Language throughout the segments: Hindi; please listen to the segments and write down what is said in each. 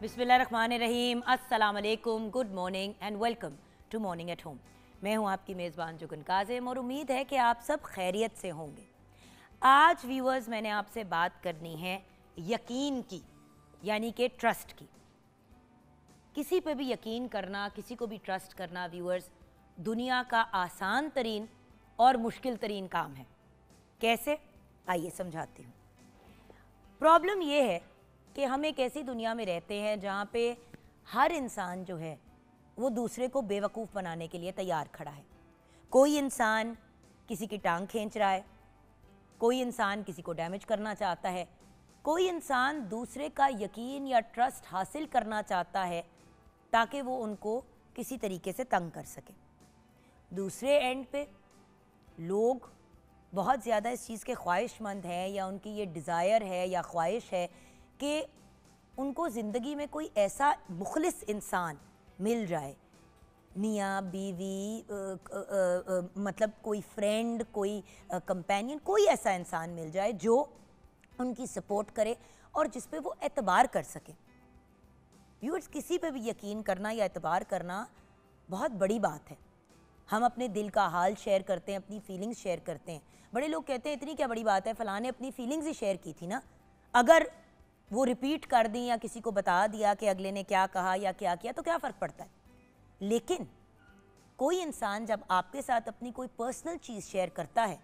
बिस्मिल्लाहिर्रहमानिर्रहीम, अस्सलाम वालेकुम, good morning and welcome to morning at home. मैं हूं आपकी मेज़बान जुगन काज़िम और उम्मीद है कि आप सब खैरियत से होंगे। आज व्यूअर्स मैंने आपसे बात करनी है यकीन की, यानी कि ट्रस्ट की। किसी पे भी यकीन करना, किसी को भी ट्रस्ट करना व्यूअर्स दुनिया का आसान तरीन और मुश्किल तरीन काम है। कैसे? आइए समझाती हूँ। प्रॉब्लम ये है कि हम एक ऐसी दुनिया में रहते हैं जहाँ पे हर इंसान जो है वो दूसरे को बेवकूफ़ बनाने के लिए तैयार खड़ा है। कोई इंसान किसी की टांग खींच रहा है, कोई इंसान किसी को डैमेज करना चाहता है, कोई इंसान दूसरे का यकीन या ट्रस्ट हासिल करना चाहता है ताकि वो उनको किसी तरीके से तंग कर सके। दूसरे एंड पे लोग बहुत ज़्यादा इस चीज़ के ख्वाहिशमंद हैं या उनकी ये डिज़ायर है या ख्वाहिश है कि उनको ज़िंदगी में कोई ऐसा मुखलिस इंसान मिल जाए, मियाँ बीवी मतलब कोई फ्रेंड, कोई कंपेनियन, कोई ऐसा इंसान मिल जाए जो उनकी सपोर्ट करे और जिस पे वो एतबार कर सके। व्यूअर्स, किसी पे भी यकीन करना या एतबार करना बहुत बड़ी बात है। हम अपने दिल का हाल शेयर करते हैं, अपनी फीलिंग्स शेयर करते हैं। बड़े लोग कहते हैं इतनी क्या बड़ी बात है, फ़लाँ ने अपनी फीलिंग्स ही शेयर की थी ना, अगर वो रिपीट कर दी या किसी को बता दिया कि अगले ने क्या कहा या क्या किया तो क्या फ़र्क पड़ता है। लेकिन कोई इंसान जब आपके साथ अपनी कोई पर्सनल चीज़ शेयर करता है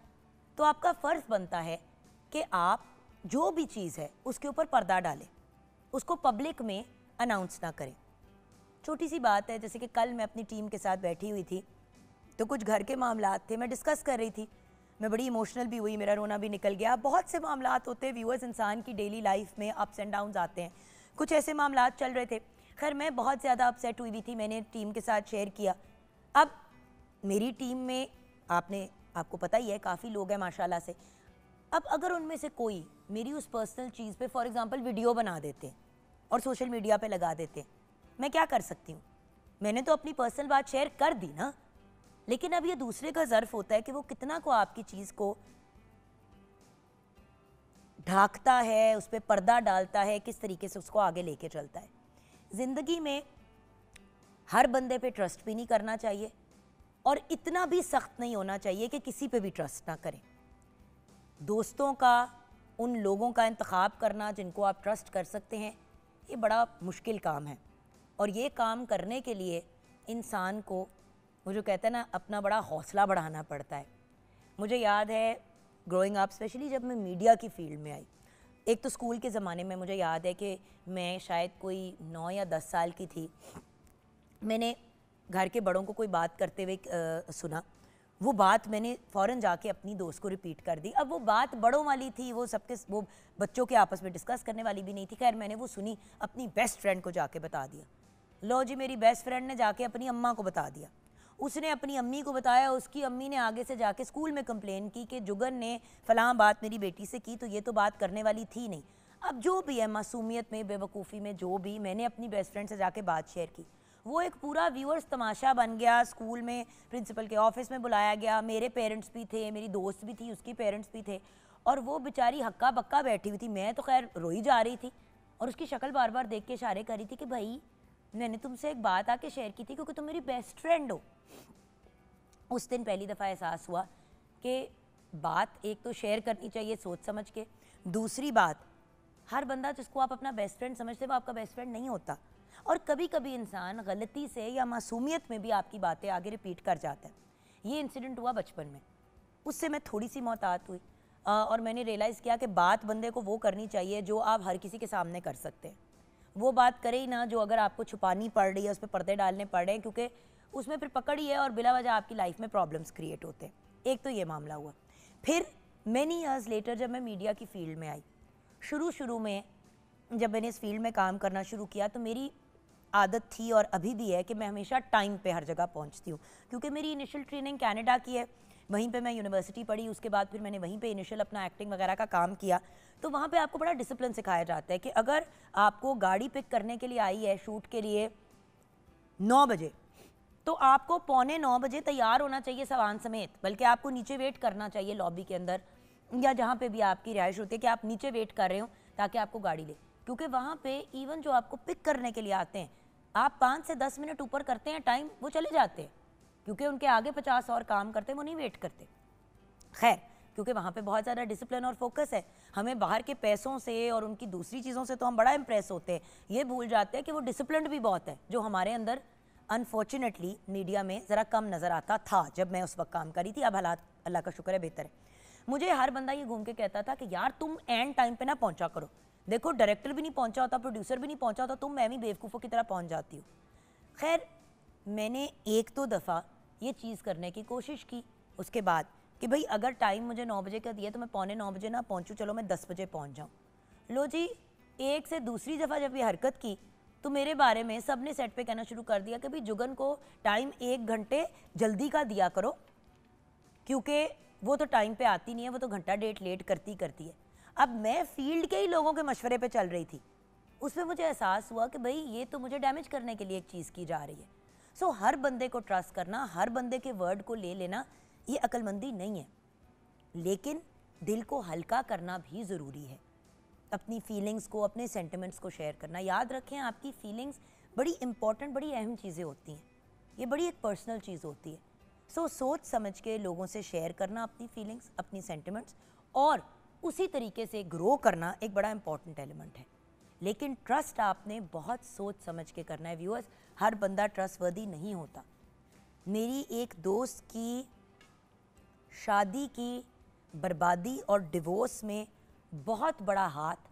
तो आपका फ़र्ज़ बनता है कि आप जो भी चीज़ है उसके ऊपर पर्दा डालें, उसको पब्लिक में अनाउंस ना करें। छोटी सी बात है, जैसे कि कल मैं अपनी टीम के साथ बैठी हुई थी तो कुछ घर के मामलात थे, मैं डिस्कस कर रही थी। मैं बड़ी इमोशनल भी हुई, मेरा रोना भी निकल गया। बहुत से मामलात होते हैं व्यूअर्स, इंसान की डेली लाइफ में अप्स एंड डाउन्स आते हैं। कुछ ऐसे मामलात चल रहे थे। खैर मैं बहुत ज़्यादा अपसेट हुई भी थी, मैंने टीम के साथ शेयर किया। अब मेरी टीम में आपको पता ही है काफ़ी लोग हैं माशाल्लाह से। अब अगर उनमें से कोई मेरी उस पर्सनल चीज़ पे फॉर एग्ज़ाम्पल वीडियो बना देते और सोशल मीडिया पे लगा देते, मैं क्या कर सकती हूँ? मैंने तो अपनी पर्सनल बात शेयर कर दी ना। लेकिन अब ये दूसरे का ज़र्फ होता है कि वो कितना को आपकी चीज़ को ढांकता है, उस पर पर्दा डालता है, किस तरीके से उसको आगे लेके चलता है। ज़िंदगी में हर बंदे पे ट्रस्ट भी नहीं करना चाहिए और इतना भी सख्त नहीं होना चाहिए कि किसी पे भी ट्रस्ट ना करें। दोस्तों का, उन लोगों का इंतखाब करना जिनको आप ट्रस्ट कर सकते हैं, ये बड़ा मुश्किल काम है। और ये काम करने के लिए इंसान को, वो जो कहते हैं ना, अपना बड़ा हौसला बढ़ाना पड़ता है। मुझे याद है ग्रोइंग अप, स्पेशली जब मैं मीडिया की फील्ड में आई, एक तो स्कूल के ज़माने में मुझे याद है कि मैं शायद कोई 9 या 10 साल की थी। मैंने घर के बड़ों को कोई बात करते हुए सुना। वो बात मैंने फ़ौरन जाके अपनी दोस्त को रिपीट कर दी। अब वो बात बड़ों वाली थी, वो बच्चों के आपस में डिस्कस करने वाली भी नहीं थी। खैर मैंने वो सुनी, अपनी बेस्ट फ्रेंड को जाके बता दिया। लो जी, मेरी बेस्ट फ्रेंड ने जाके अपनी अम्मा को बता दिया, उसने अपनी अम्मी को बताया, उसकी अम्मी ने आगे से जाके स्कूल में कंप्लेन की कि जुगन ने फ़लाँ बात मेरी बेटी से की, तो ये तो बात करने वाली थी नहीं। अब जो भी है, मासूमियत में, बेवकूफ़ी में, जो भी, मैंने अपनी बेस्ट फ्रेंड से जाके बात शेयर की। वो एक पूरा व्यूअर्स तमाशा बन गया। स्कूल में प्रिंसिपल के ऑफिस में बुलाया गया, मेरे पेरेंट्स भी थे, मेरी दोस्त भी थी, उसकी पेरेंट्स भी थे, और वो बेचारी हक्का बक्का बैठी हुई थी। मैं तो खैर रोई जा रही थी और उसकी शक्ल बार बार देख के इशारे कर रही थी कि भाई मैंने तुमसे एक बात आके शेयर की थी क्योंकि तुम मेरी बेस्ट फ्रेंड हो। उस दिन पहली दफ़ा एहसास हुआ कि बात एक तो शेयर करनी चाहिए सोच समझ के, दूसरी बात, हर बंदा जिसको आप अपना बेस्ट फ्रेंड समझते हो वो आपका बेस्ट फ्रेंड नहीं होता। और कभी कभी इंसान गलती से या मासूमियत में भी आपकी बातें आगे रिपीट कर जाता है। ये इंसिडेंट हुआ बचपन में, उससे मैं थोड़ी सी मोहतात हुई और मैंने रियलाइज़ किया कि बात बंदे को वो करनी चाहिए जो आप हर किसी के सामने कर सकते हैं। वो बात करे ही ना जो अगर आपको छुपानी पड़ रही है, उस पर पर्दे डालने पड़ रहे हैं, क्योंकि उसमें फिर पकड़ ही है और बिला वजह आपकी लाइफ में प्रॉब्लम्स क्रिएट होते हैं। एक तो ये मामला हुआ। फिर मैनी ईयर्स लेटर जब मैं मीडिया की फील्ड में आई, शुरू में जब मैंने इस फील्ड में काम करना शुरू किया तो मेरी आदत थी और अभी भी है कि मैं हमेशा टाइम पे हर जगह पहुंचती हूँ, क्योंकि मेरी इनिशियल ट्रेनिंग कनाडा की है, वहीं पे मैं यूनिवर्सिटी पढ़ी, उसके बाद फिर मैंने वहीं पे इनिशियल अपना एक्टिंग वगैरह का काम किया। तो वहाँ पे आपको बड़ा डिसिप्लिन सिखाया जाता है कि अगर आपको गाड़ी पिक करने के लिए आई है शूट के लिए 9 बजे, तो आपको 8:45 बजे तैयार होना चाहिए सामान समेत, बल्कि आपको नीचे वेट करना चाहिए लॉबी के अंदर या जहाँ पे भी आपकी रिहाइश होती है कि आप नीचे वेट कर रहे हो ताकि आपको गाड़ी ले। क्योंकि वहाँ पे इवन जो आपको पिक करने के लिए आते हैं, आप 5 से 10 मिनट ऊपर करते हैं टाइम, वो चले जाते हैं क्योंकि उनके आगे 50 और काम करते हैं, वो नहीं वेट करते। खैर, क्योंकि वहाँ पे बहुत ज़्यादा डिसिप्लिन और फोकस है। हमें बाहर के पैसों से और उनकी दूसरी चीज़ों से तो हम बड़ा इम्प्रेस होते हैं, ये भूल जाते हैं कि वो डिसिप्लिन भी बहुत है, जो हमारे अंदर अनफॉर्चुनेटली मीडिया में ज़रा कम नज़र आता था जब मैं उस वक्त काम करी थी। अब हालात अल्लाह का शुक्र है बेहतर है। मुझे हर बंदा ये घूम के कहता था कि यार तुम एंड टाइम पे ना पहुंचा करो, देखो डायरेक्टर भी नहीं पहुंचा होता, प्रोड्यूसर भी नहीं पहुंचा होता, तुम मैं भी बेवकूफ़ों की तरह पहुंच जाती हो। खैर, मैंने 1-2 दफ़ा ये चीज़ करने की कोशिश की उसके बाद कि भाई अगर टाइम मुझे 9 बजे का दिया तो मैं 8:45 बजे ना पहुंचूं, चलो मैं 10 बजे पहुंच जाऊं। लो जी, एक से दूसरी दफ़ा जब ये हरकत की तो मेरे बारे में सब ने सेट पे कहना शुरू कर दिया कि भाई जुगन को टाइम 1 घंटे जल्दी का दिया करो, क्योंकि वो तो टाइम पे आती नहीं है, वो तो घंटा डेढ़ लेट करती है। अब मैं फील्ड के ही लोगों के मशवरे पे चल रही थी, उसमें मुझे एहसास हुआ कि भाई ये तो मुझे डैमेज करने के लिए एक चीज़ की जा रही है। सो हर बंदे को ट्रस्ट करना, हर बंदे के वर्ड को ले लेना, ये अक्लमंदी नहीं है, लेकिन दिल को हल्का करना भी ज़रूरी है। अपनी फीलिंग्स को, अपने सेंटिमेंट्स को शेयर करना। याद रखें, आपकी फीलिंग्स बड़ी इंपॉर्टेंट, बड़ी अहम चीज़ें होती हैं, ये बड़ी एक पर्सनल चीज़ होती है। सो सोच समझ के लोगों से शेयर करना अपनी फीलिंग्स, अपनी सेंटिमेंट्स, और उसी तरीके से ग्रो करना एक बड़ा इंपॉर्टेंट एलिमेंट है। लेकिन ट्रस्ट आपने बहुत सोच समझ के करना है व्यूअर्स, हर बंदा ट्रस्टवर्दी नहीं होता। मेरी एक दोस्त की शादी की बर्बादी और डिवोर्स में बहुत बड़ा हाथ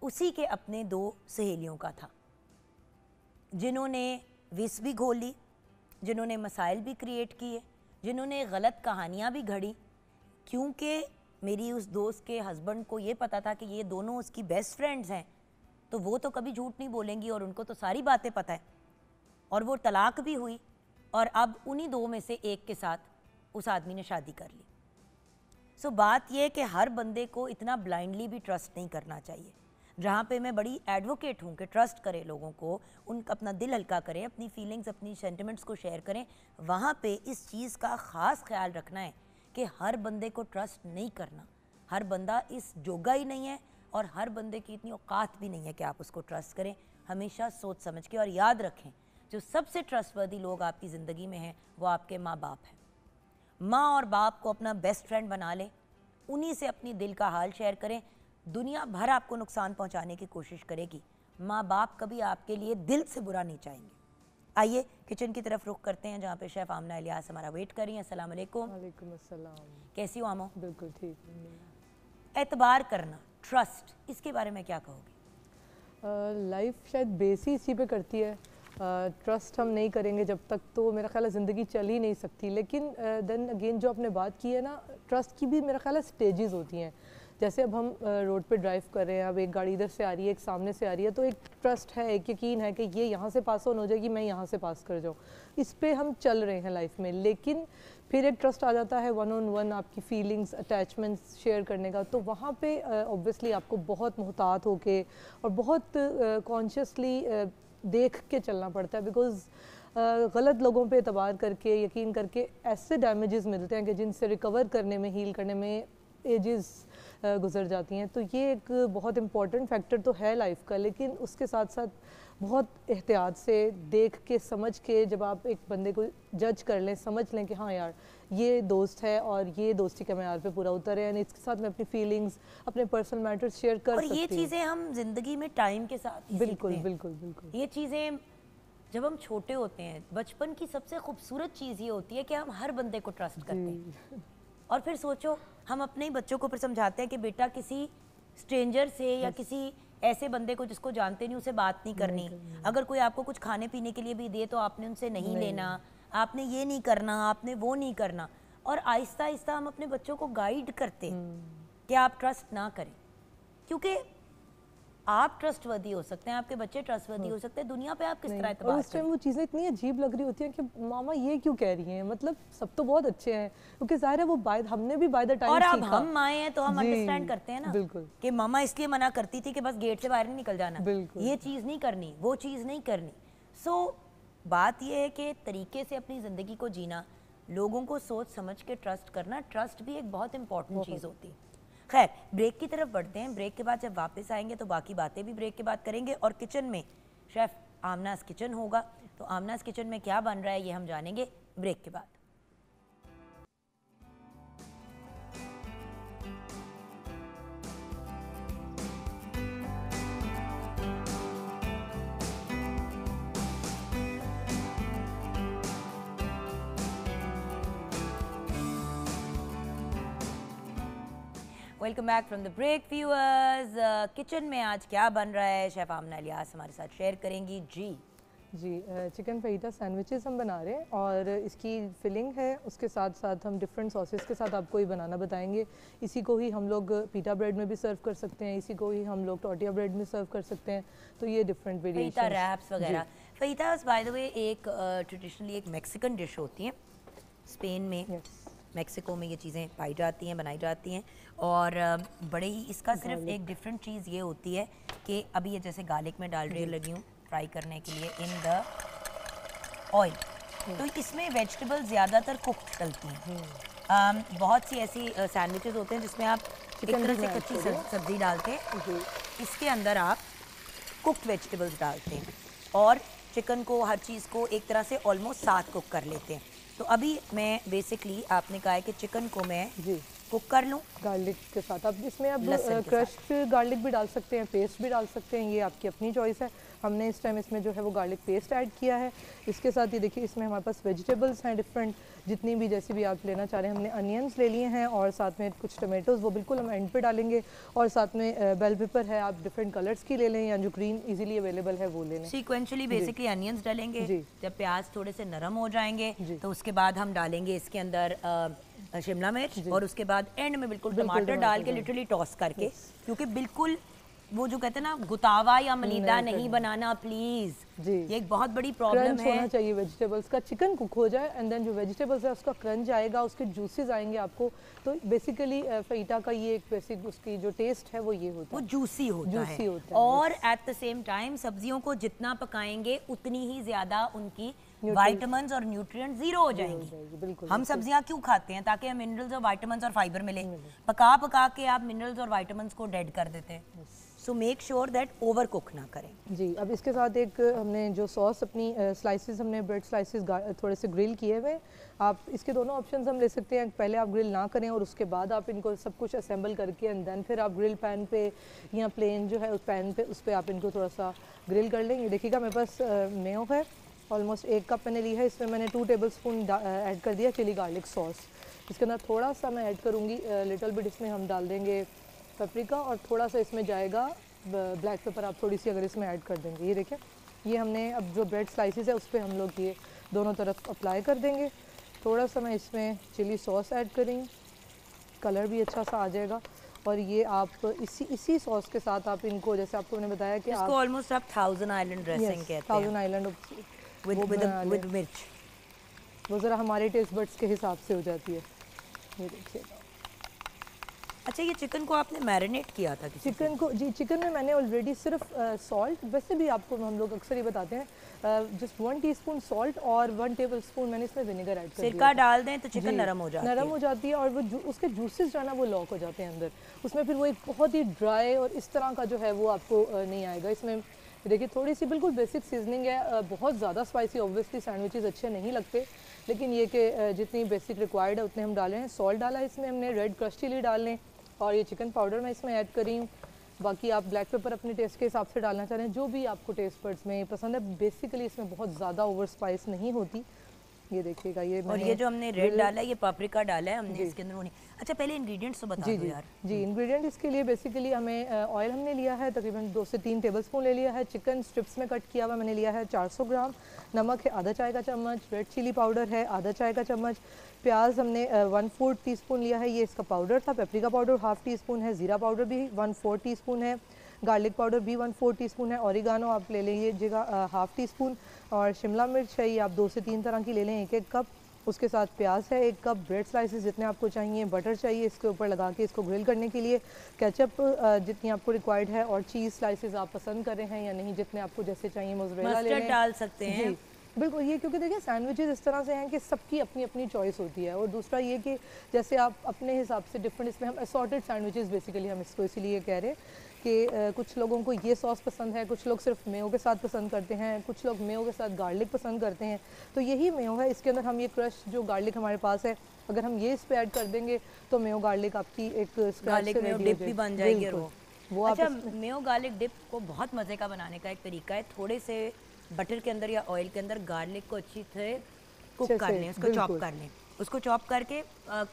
उसी के अपने 2 सहेलियों का था, जिन्होंने विष भी घोली, जिन्होंने मसाइल भी क्रिएट किए, जिन्होंने गलत कहानियाँ भी घड़ी, क्योंकि मेरी उस दोस्त के हस्बैंड को ये पता था कि ये दोनों उसकी बेस्ट फ्रेंड्स हैं, तो वो तो कभी झूठ नहीं बोलेंगी और उनको तो सारी बातें पता है। और वो तलाक भी हुई और अब उन्हीं 2 में से एक के साथ उस आदमी ने शादी कर ली। सो बात यह है कि हर बंदे को इतना ब्लाइंडली भी ट्रस्ट नहीं करना चाहिए। जहाँ पे मैं बड़ी एडवोकेट हूँ कि ट्रस्ट करें लोगों को, उनका अपना दिल हल्का करें, अपनी फीलिंग्स, अपनी सेंटिमेंट्स को शेयर करें, वहाँ पे इस चीज़ का ख़ास ख्याल रखना है कि हर बंदे को ट्रस्ट नहीं करना। हर बंदा इस जोगा ही नहीं है और हर बंदे की इतनी औकात भी नहीं है कि आप उसको ट्रस्ट करें। हमेशा सोच समझ के, और याद रखें, जो सबसे ट्रस्टवर्दी लोग आपकी ज़िंदगी में हैं वो आपके माँ बाप हैं। माँ और बाप को अपना बेस्ट फ्रेंड बना लें, उन्हीं से अपनी दिल का हाल शेयर करें। दुनिया भर आपको नुकसान पहुंचाने की कोशिश करेगी, माँ बाप कभी आपके लिए दिल से बुरा नहीं चाहेंगे। आइए किचन की तरफ रुख करते हैं, जहाँ पे शेफ़ आमना इलियास हमारा वेट कर रही हैं। अस्सलाम वालेकुम। वालेकुम अस्सलाम। कैसी हो आमो? बिल्कुल ठीक। एतबार करना, ट्रस्ट, इसके बारे में क्या कहोगे? लाइफ शायद बेस ही इसी पे करती है। ट्रस्ट हम नहीं करेंगे जब तक, तो मेरा ख्याल है ज़िंदगी चल ही नहीं सकती। लेकिन देन अगेन जो आपने बात की है ना, ट्रस्ट की भी मेरा ख्याल है स्टेजेस होती हैं। जैसे अब हम रोड पे ड्राइव कर रहे हैं, अब एक गाड़ी इधर से आ रही है, एक सामने से आ रही है, तो एक ट्रस्ट है, एक यकीन है कि ये यहाँ से पास ऑन हो जाएगी, मैं यहाँ से पास कर जाऊँ, इस पे हम चल रहे हैं लाइफ में। लेकिन फिर एक ट्रस्ट आ जाता है 1-on-1 आपकी फीलिंग्स, अटैचमेंट्स शेयर करने का, तो वहाँ पे ऑब्वियसली आपको बहुत मुहतात होके और बहुत कॉन्शियसली देख के चलना पड़ता है। बिकॉज़ गलत लोगों पे एतबार करके, यकीन करके ऐसे डैमेजेस मिलते हैं कि जिनसे रिकवर करने में, हील करने में एजेस गुजर जाती हैं। तो ये एक बहुत इम्पॉर्टेंट फैक्टर तो है लाइफ का, लेकिन उसके साथ साथ बहुत एहतियात से देख के, समझ के, जब आप एक बंदे को जज कर लें, समझ लें कि हाँ यार ये दोस्त है और ये दोस्ती के मैयार पे पूरा उतर है, यानी इसके साथ मैं अपनी फीलिंग्स, अपने पर्सनल मैटर्स शेयर कर सकती हूँ। और ये चीज़ें हम जिंदगी में टाइम के साथ बिल्कुल बिल्कुल बिल्कुल। ये चीज़ें जब हम छोटे होते हैं, बचपन की सबसे खूबसूरत चीज़ ये होती है कि हम हर बंदे को ट्रस्ट करते हैं। और फिर सोचो, हम अपने ही बच्चों को फिर समझाते हैं कि बेटा किसी स्ट्रेंजर से या किसी ऐसे बंदे को जिसको जानते नहीं, उसे बात नहीं करनी। अगर कोई आपको कुछ खाने पीने के लिए भी दे तो आपने उनसे नहीं लेना, आपने ये नहीं करना, आपने वो नहीं करना। और आहिस्ता आहिस्ता हम अपने बच्चों को गाइड करते कि आप ट्रस्ट ना करें, क्योंकि आप ट्रस्टवर्दी हो सकते हैं, आपके बच्चे ट्रस्टवर्दी हो सकते हैं, दुनिया पे आप किस तरह एतबार करें। उस टाइम वो चीज़ें इतनी अजीब लग रही होती हैं कि मामा ये क्यों कह रही हैं, मतलब सब तो बहुत अच्छे हैं, क्योंकि ज़ाहिर है वो हमने भी बाय द टाइम और सीखा। अब हम माए हैं तो हम अंडरस्टैंड करते हैं ना, बिल्कुल, कि मामा इसलिए मना करती थी कि बस गेट से बाहर नहीं निकल जाना, बिल्कुल, ये चीज़ नहीं करनी, वो चीज़ नहीं करनी। सो बात ये है कि तरीके से अपनी ज़िंदगी को जीना, लोगों को सोच समझ के ट्रस्ट करना, ट्रस्ट भी एक बहुत इंपॉर्टेंट चीज़ होती है। खैर ब्रेक की तरफ बढ़ते हैं। ब्रेक के बाद जब वापस आएंगे तो बाकी बातें भी ब्रेक के बाद करेंगे और किचन में शेफ़ आमनाज़ किचन होगा, तो आमनाज़ किचन में क्या बन रहा है ये हम जानेंगे ब्रेक के बाद। Welcome back from the break viewers. Kitchen में आज क्या बन रहा है शेफ़ आमना इलियास हमारे साथ शेयर करेंगी। जी चिकन फहीता सैंडविचेस हम बना रहे हैं और इसकी फिलिंग है, उसके साथ साथ हम डिफरेंट सॉसेस के साथ आपको ये बनाना बताएंगे। इसी को ही हम लोग पीटा ब्रेड में भी सर्व कर सकते हैं, इसी को ही हम लोग टोर्टिया ब्रेड में सर्व कर सकते हैं, तो ये डिफरेंट वेरिएशन फहीता रैप्स वगैरह। फहीतास बाय द वे एक ट्रेडिशनली एक मैक्सिकन डिश होती है स्पेन में। मैक्सिको में ये चीज़ें पाई जाती हैं, बनाई जाती हैं और बड़े ही इसका सिर्फ एक डिफरेंट चीज़ ये होती है कि अभी ये जैसे गार्लिक में डाल रही लगी हूँ फ्राई करने के लिए इन द ऑयल, तो इसमें वेजिटेबल्स ज़्यादातर कुक्ड डलती हैं। बहुत सी ऐसी सैंडविचेस होते हैं जिसमें आप एक तरह से कच्ची सब्ज़ी डालते हैं, इसके अंदर आप कुक्ड वेजिटेबल्स डालते हैं और चिकन को हर चीज़ को एक तरह से ऑलमोस्ट साथ कुक कर लेते हैं। तो अभी मैं बेसिकली आपने कहा है कि चिकन को मैं कुक कर लूँ गार्लिक के साथ। अब इसमें अब क्रश्ड गार्लिक भी डाल सकते हैं, पेस्ट भी डाल सकते हैं, ये आपकी अपनी चॉइस है। हमने इस टाइम इसमें जो है वो गार्लिक पेस्ट ऐड किया है। इसके साथ ये देखिए इसमें हमारे पास वेजिटेबल्स हैं डिफरेंट, जितनी भी जैसी भी आप लेना चाह रहे हैं। हमने अनियंस ले लिए हैं और साथ में कुछ टमाटोज़, वो बिल्कुल हम एंड पे डालेंगे, और साथ में बेल पेपर है, आप डिफरेंट कलर्स की ले लें या जो ग्रीन इजीली अवेलेबल है वो ले लें। सीक्वेंशली बेसिकली अनियंस डालेंगे, जब प्याज थोड़े से नरम हो जाएंगे तो उसके बाद हम डालेंगे इसके अंदर शिमला मिर्च और उसके बाद एंड में बिल्कुल टमाटर डाल के लिटरली टॉस करके, क्योंकि बिल्कुल वो जो कहते हैं ना गुतावा या मलीदा नहीं बनाना प्लीज, ये एक बहुत बड़ी प्रॉब्लम है। होना चाहिए वेजिटेबल्स का, चिकन कुक हो जाए एंड देन जो वेजिटेबल्स है उसका क्रंच आएगा, उसके जूसेस आएंगे आपको, तो बेसिकली फहीता का ये एक बेसिक उसकी जो टेस्ट है वो ये होता है, वो जूसी होता है और एट द सेम टाइम सब्जियों को जितना पकाएंगे उतनी ही ज्यादा उनकी विटामिन्स और न्यूट्रिएंट जीरो हो जाएंगे। हम सब्जियां क्यों खाते हैं? ताकि हम मिनरल्स और विटामिन्स और फाइबर मिले। पका पका के आप मिनरल्स और विटामिन्स को डेड कर देते हैं। So make sure that over cook ना करें। जी, अब इसके साथ एक हमने जो सॉस अपनी स्लाइसेस, हमने ब्रेड स्लाइसेस थोड़े से ग्रिल किए हुए। आप इसके दोनों ऑप्शंस हम ले सकते हैं, पहले आप ग्रिल ना करें और उसके बाद आप इनको सब कुछ असेंबल करके एंड देन फिर आप ग्रिल पैन पे या प्लेन जो है उस पैन पे उस पर आप इनको थोड़ा सा ग्रिल कर लेंगे। देखिएगा मेरे पास मेयो है, ऑलमोस्ट 1 कप मैंने ली है, इसमें मैंने 2 टेबलस्पून ऐड कर दिया चिली गार्लिक सॉस। इसके अंदर थोड़ा सा मैं ऐड करूँगी लिटिल बिट, इसमें हम डाल देंगे पेपरिका और थोड़ा सा इसमें जाएगा ब्लैक पेपर, आप थोड़ी सी अगर इसमें ऐड कर देंगे। ये देखें, ये हमने अब जो ब्रेड स्लाइसेस है उस पर हम लोग ये दोनों तरफ अप्लाई कर देंगे। थोड़ा सा मैं इसमें चिली सॉस ऐड करेंगे, कलर भी अच्छा सा आ जाएगा। और ये आप इसी सॉस के साथ आप इनको, जैसे आपको मैंने बताया कि इसको ऑलमोस्ट आप थाउजेंड आइलैंड ड्रेसिंग कहते हैं, थाउजेंड आइलैंड विद मिर्च, वो ज़रा हमारे टेस्ट बड्स के हिसाब से हो जाती है। ये देखिएगा। अच्छा, ये चिकन को आपने मैरिनेट किया था? चिकन को जी, चिकन में मैंने ऑलरेडी सिर्फ सॉल्ट, वैसे भी आपको हम लोग अक्सर ही बताते हैं जस्ट 1 टीस्पून सॉल्ट और 1 टेबलस्पून मैंने इसमें विनेगर ऐड कर दिया। सिरका डाल दें तो चिकन नरम हो जाती है और वो उसके जूसेस जो है ना वो लॉक हो जाते हैं अंदर, उसमें फिर वो एक बहुत ही ड्राई और इस तरह का जो है वो आपको नहीं आएगा। इसमें देखिए थोड़ी सी बिल्कुल बेसिक सीजनिंग है, बहुत ज़्यादा स्पाइसी ऑब्वियसली सैंडविचेस अच्छे नहीं लगते, लेकिन ये कि जितनी बेसिक रिक्वायर्ड है उतने हम डालें हैं। सॉल्ट डाला है इसमें हमने, रेड क्रश चिली डाल लें और ये चिकन पाउडर मैं इसमें ऐड करी हूँ। बाकी आप ब्लैक पेपर अपने टेस्ट के हिसाब से डालना चाह रहे हैं, जो भी आपको टेस्ट बड्स में पसंद है। बेसिकली इसमें बहुत ज़्यादा ओवर स्पाइस नहीं होती। ये देखिएगा, ये और ये जो हमने रेड डाला है, ये पापरिका डाला है हमने इसके अंदर। अच्छा, पहले इंग्रेडिएंट्स तो बता दो यार। जी, इंग्रेडिएंट इसके लिए बेसिकली हमें ऑयल हमने लिया है तकरीबन 2 से 3 टेबलस्पून ले लिया है। चिकन स्ट्रिप्स में कट किया हुआ मैंने लिया है 400 ग्राम। नमक है आधा चाय का चम्मच। रेड चिली पाउडर है आधा चाय का चम्मच। प्याज हमने 1/4 टीस्पून लिया है, ये इसका पाउडर था। पेपरिका पाउडर 1/2 टीस्पून है। ज़ीरा पाउडर भी 1/4 टीस्पून है। गार्लिक पाउडर भी 1/4 टीस्पून है। ओरिगानो आप ले लीजिएगा 1/2 टीस्पून। और शिमला मिर्च है, ये आप 2 से 3 तरह की ले लें, 1-1 कप। उसके साथ प्याज है 1 कप। ब्रेड स्लाइसेस जितने आपको चाहिए। बटर चाहिए इसके ऊपर लगा के इसको ग्रिल करने के लिए। केचप जितनी आपको रिक्वायर्ड है, और चीज़ स्लाइसेस आप पसंद कर रहे हैं या नहीं, जितने आपको जैसे चाहिए। मोज़रेला ले लें, डाल सकते हैं। बिल्कुल, ये क्योंकि देखिए सैंडविचेस इस तरह से हैं कि सबकी अपनी अपनी चॉइस होती है, और दूसरा ये कि जैसे आप अपने हिसाब से डिफरेंट, इसमें हम असॉर्टेड सैंडविचेस बेसिकली हम इसको इसीलिए कह रहे हैं कि कुछ लोगों को ये सॉस पसंद है, कुछ लोग सिर्फ मेयो के साथ पसंद करते हैं, कुछ लोग मेयो के साथ गार्लिक पसंद करते हैं। तो यही मेयो है, इसके अंदर हम ये क्रश जो गार्लिक हमारे पास है, अगर हम ये इस पे ऐड कर देंगे तो मेयो गार्लिक आपकी एक गार्लिक मेयो डिप भी बन जाएगी। और वो आप अच्छा, मेयो गार्लिक डिप को बहुत मज़े का बनाने का एक तरीका है, थोड़े से बटर के अंदर या ऑयल के अंदर गार्लिक को अच्छी तरह कुक कर लें, उसको चॉप कर लें। उसको चॉप करके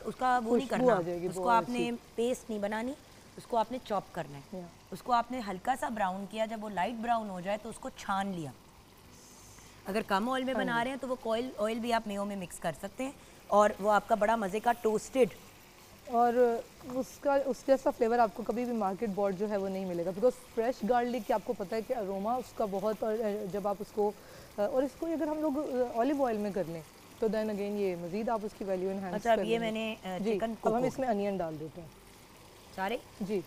उसका वो नहीं करना, उसको आपने पेस्ट नहीं बनानी, उसको आपने चॉप करना है। उसको आपने हल्का सा ब्राउन किया, जब वो लाइट ब्राउन हो जाए तो उसको छान लिया। अगर कम ऑयल में बना रहे हैं तो वो ऑयल भी आप मेयो में मिक्स कर सकते हैं, और वो आपका बड़ा मज़े का टोस्टेड, और उसका उस जैसा फ्लेवर आपको कभी भी मार्केट बॉर्ड जो है वो नहीं मिलेगा, बिकॉज फ्रेश गार्लिक की आपको पता है कि अरोमा उसका बहुत, और जब आप उसको और इसको अगर हम लोग ऑलिव ऑयल में कर लें तो देन अगेन ये मज़ीद आप उसकी वैल्यू एनहांस अच्छा, अब ये मैंने चिकन अब हम इसमें अनियन डाल देते हैं सारे जी।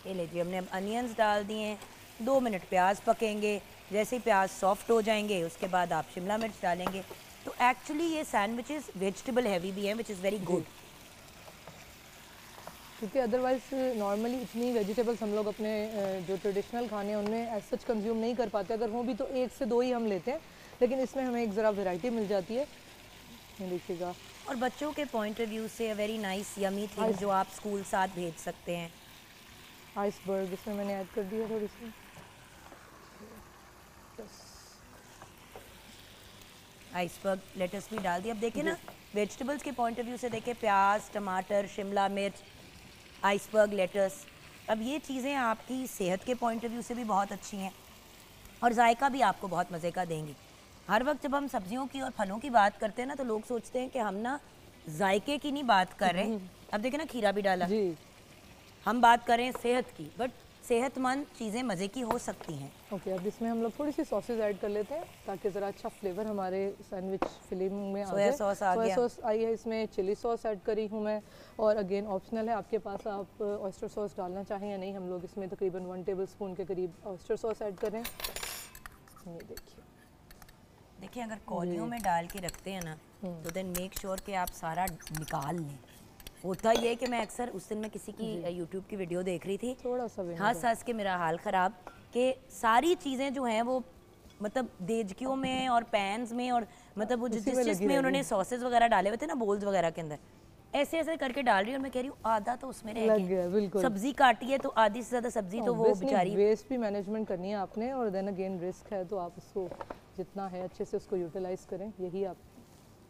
ये लीजिए, हमने अब अनियंस डाल दिए हैं। 2 मिनट प्याज पकेंगे, जैसे ही प्याज सॉफ्ट हो जाएंगे उसके बाद आप शिमला मिर्च डालेंगे। तो एक्चुअली ये सैंडविचेस वेजिटेबल हैवी भी हैं, विच इज़ वेरी गुड, क्योंकि अदरवाइज नॉर्मली इतनी वेजिटेबल्स हम लोग अपने जो ट्रेडिशनल खाने हैं उनमें एज सच कंज्यूम नहीं कर पाते। अगर वो भी तो 1 से 2 ही हम लेते हैं, लेकिन इसमें हमें एक ज़रा वैरायटी मिल जाती है। देखिएगा, और बच्चों के पॉइंट ऑफ व्यू से वेरी नाइस यमी थिंग जो आप स्कूल साथ भेज सकते हैं। आइसबर्ग इसमें मैंने ऐड कर दिया थोड़ी सी, आइसबर्ग लेटस भी डाल दिया। अब देखिए ना, वेजिटेबल्स के पॉइंट ऑफ व्यू से देखें, प्याज, टमाटर, शिमला मिर्च, आइसबर्ग लेटस, अब ये चीज़ें आपकी सेहत के पॉइंट ऑफ व्यू से भी बहुत अच्छी हैं और जायका भी आपको बहुत मज़े का देंगी। हर वक्त जब हम सब्जियों की और फलों की बात करते हैं ना, तो लोग सोचते हैं कि हम ना जायके की नहीं बात कर रहे हैं। अब देखिए ना, खीरा भी डाला जी, हम बात कर रहे हैं सेहत की, बट सेहतमंद चीज़ें मज़े की हो सकती हैं। ओके, अब इसमें हम लोग थोड़ी सी सॉसेज ऐड कर लेते हैं ताकि ज़रा अच्छा फ्लेवर हमारे सैंडविच फिलिंग में आ जाए। सोया सॉस आ गया, सोया सॉस आई है, इसमें चिली सॉस ऐड करी हूँ मैं, और अगेन ऑप्शनल है आपके पास, आप ऑयस्टर सॉस डालना चाहें या नहीं। हम लोग इसमें तकरीबन 1 टेबलस्पून के करीब ऑयस्टर सॉस ऐड करें। ये देखिए अगर कौलियों में डाल के रखते हैं ना, तो देन मेक श्योर कि आप सारा निकाल लें। होता ये है कि मैं अक्सर, उस दिन मैं किसी की यूट्यूब की वीडियो देख रही थी, थोड़ा सा हंस हंस के मेरा हाल ख़राब, कि सारी चीज़ें जो हैं वो मतलब देजकियों में और पैन्स में और मतलब वो जिस जिसमें उन्होंने सॉसेज वगैरह डाले हुए थे ना, बोल्स वगैरह के अंदर ऐसे ऐसे करके डाल रही हूँ, और मैं कह रही हूँ आधा तो उसमें रह गया। सब्जी काटी है तो आधी से ज़्यादा सब्जी तो वो बेचारी, वेस्ट भी मैनेजमेंट करनी है आपने, और देन अगेन रिस्क है, तो आप उसको जितना है अच्छे से उसको यूटिलाइज करें। यही आप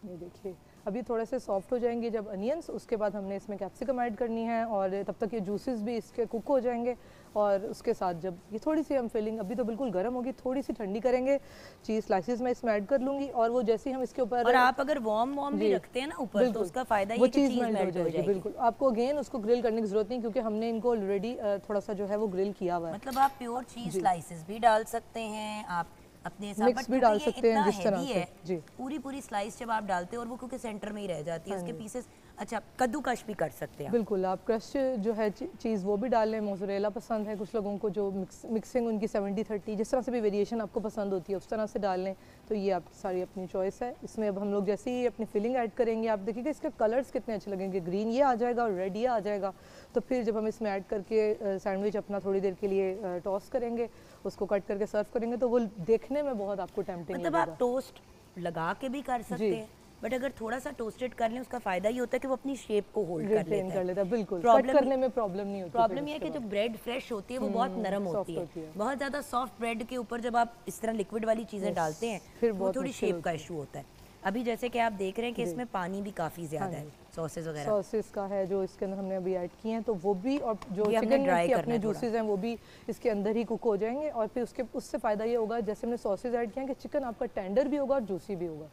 ये देखिए, अभी थोड़े से सॉफ्ट हो जाएंगे जब अनियंस, उसके बाद हमने इसमें कैप्सिकम ऐड करनी है, और तब तक ये जूसेस भी इसके कुक हो जाएंगे, और उसके साथ जब ये थोड़ी सी हम फिलिंग अभी तो बिल्कुल गर्म होगी, थोड़ी सी ठंडी करेंगे, चीज़ स्लाइसेस मैं इसमें ऐड कर लूँगी, और वो जैसे ही हम इसके ऊपर, और आप अगर वार्म भी रखते हैं ना ऊपर, तो उसका फ़ायदा ये कि चीज़ मेल्ट हो जाएगी। बिल्कुल, आपको अगेन उसको ग्रिल करने की ज़रूरत नहीं, क्योंकि हमने इनको ऑलरेडी थोड़ा सा जो है वो ग्रिल किया हुआ है। मतलब आप प्योर चीज़ स्लाइसेस भी डाल सकते हैं, आप अपने हिसाब मिक्स भी डाल सकते हैं जिस तरह से जी। पूरी स्लाइस जब आप डालते हैं और वो क्योंकि सेंटर में ही रह जाती है, उसके पीसेस, अच्छा कद्दूकश भी कर सकते हैं। बिल्कुल, आप क्रश जो है चीज़ वो भी डाल लें। मोज़रेला पसंद है कुछ लोगों को, जो मिक्सिंग उनकी 70-30 जिस तरह से भी वेरिएशन आपको पसंद होती है उस तरह से डाल लें, तो ये आपकी सारी अपनी चॉइस है। इसमें अब हम लोग जैसे ही अपनी फिलिंग ऐड करेंगे, आप देखिएगा इसके कलर्स कितने अच्छे लगेंगे, ग्रीन ये आ जाएगा और रेड ये आ जाएगा। तो फिर जब हम इसमें ऐड करके सैंडविच अपना थोड़ी देर के लिए टॉस करेंगे, उसको कट करके सर्व करेंगे, तो वो देखने में बहुत आपको टेम्पटिंग मतलब आप टोस्ट लगा के भी कर सकते हैं, बट अगर थोड़ा सा टोस्टेड कर लें उसका फायदा ये होता है कि वो अपनी शेप को होल्ड कर लेता है। बिल्कुल, कट करने में प्रॉब्लम नहीं होती। प्रॉब्लम ये है कि जो ब्रेड फ्रेश होती है वो बहुत नरम होती है, बहुत ज़्यादा सॉफ्ट ब्रेड के ऊपर जब आप इस तरह लिक्विड वाली चीज़ें डालते हैं फिर वो थोड़ी शेप का इशू होता है। अभी जैसे कि आप देख रहे हैं कि इसमें पानी भी काफ़ी ज़्यादा है, सॉसेस का है जो इसके अंदर हमने अभी ऐड किए हैं, तो वो भी, और जो चिकन के अपने जूसेस हैं वो भी इसके अंदर ही कुक हो जाएंगे, और फिर उससे फ़ायदा ये होगा जैसे हमने सॉसेस ऐड किए हैं कि चिकन आपका टेंडर भी होगा और जूसी भी होगा।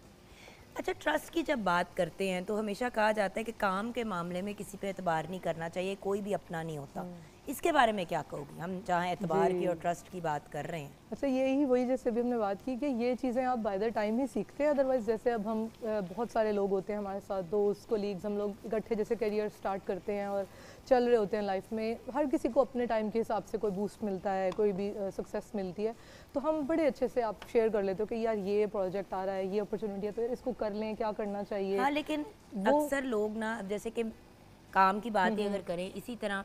अच्छा, ट्रस्ट की जब बात करते हैं तो हमेशा कहा जाता है कि काम के मामले में किसी पे एतबार नहीं करना चाहिए, कोई भी अपना नहीं होता। इसके बारे में क्या कहोगी, हम जहाँ एतबार की और ट्रस्ट की बात कर रहे हैं? अच्छा, यही वही जैसे भी हमने बात की कि ये चीज़ें आप बाय द टाइम ही सीखते हैं, अदरवाइज जैसे अब हम बहुत सारे लोग होते हैं हमारे साथ, दोस्त कोलीग्स, हम लोग इकट्ठे जैसे करियर स्टार्ट करते हैं और चल रहे होते हैं लाइफ में, हर किसी को अपने टाइम के हिसाब से कोई बूस्ट मिलता है, कोई भी सक्सेस मिलती है, तो हम बड़े अच्छे से आप शेयर कर लेते हो कि यार ये प्रोजेक्ट आ रहा है, ये अपॉर्चुनिटी है, तो यार इसको कर लें, क्या करना चाहिए। हाँ, लेकिन अक्सर लोग ना, अब जैसे कि काम की बात ही अगर करें, इसी तरह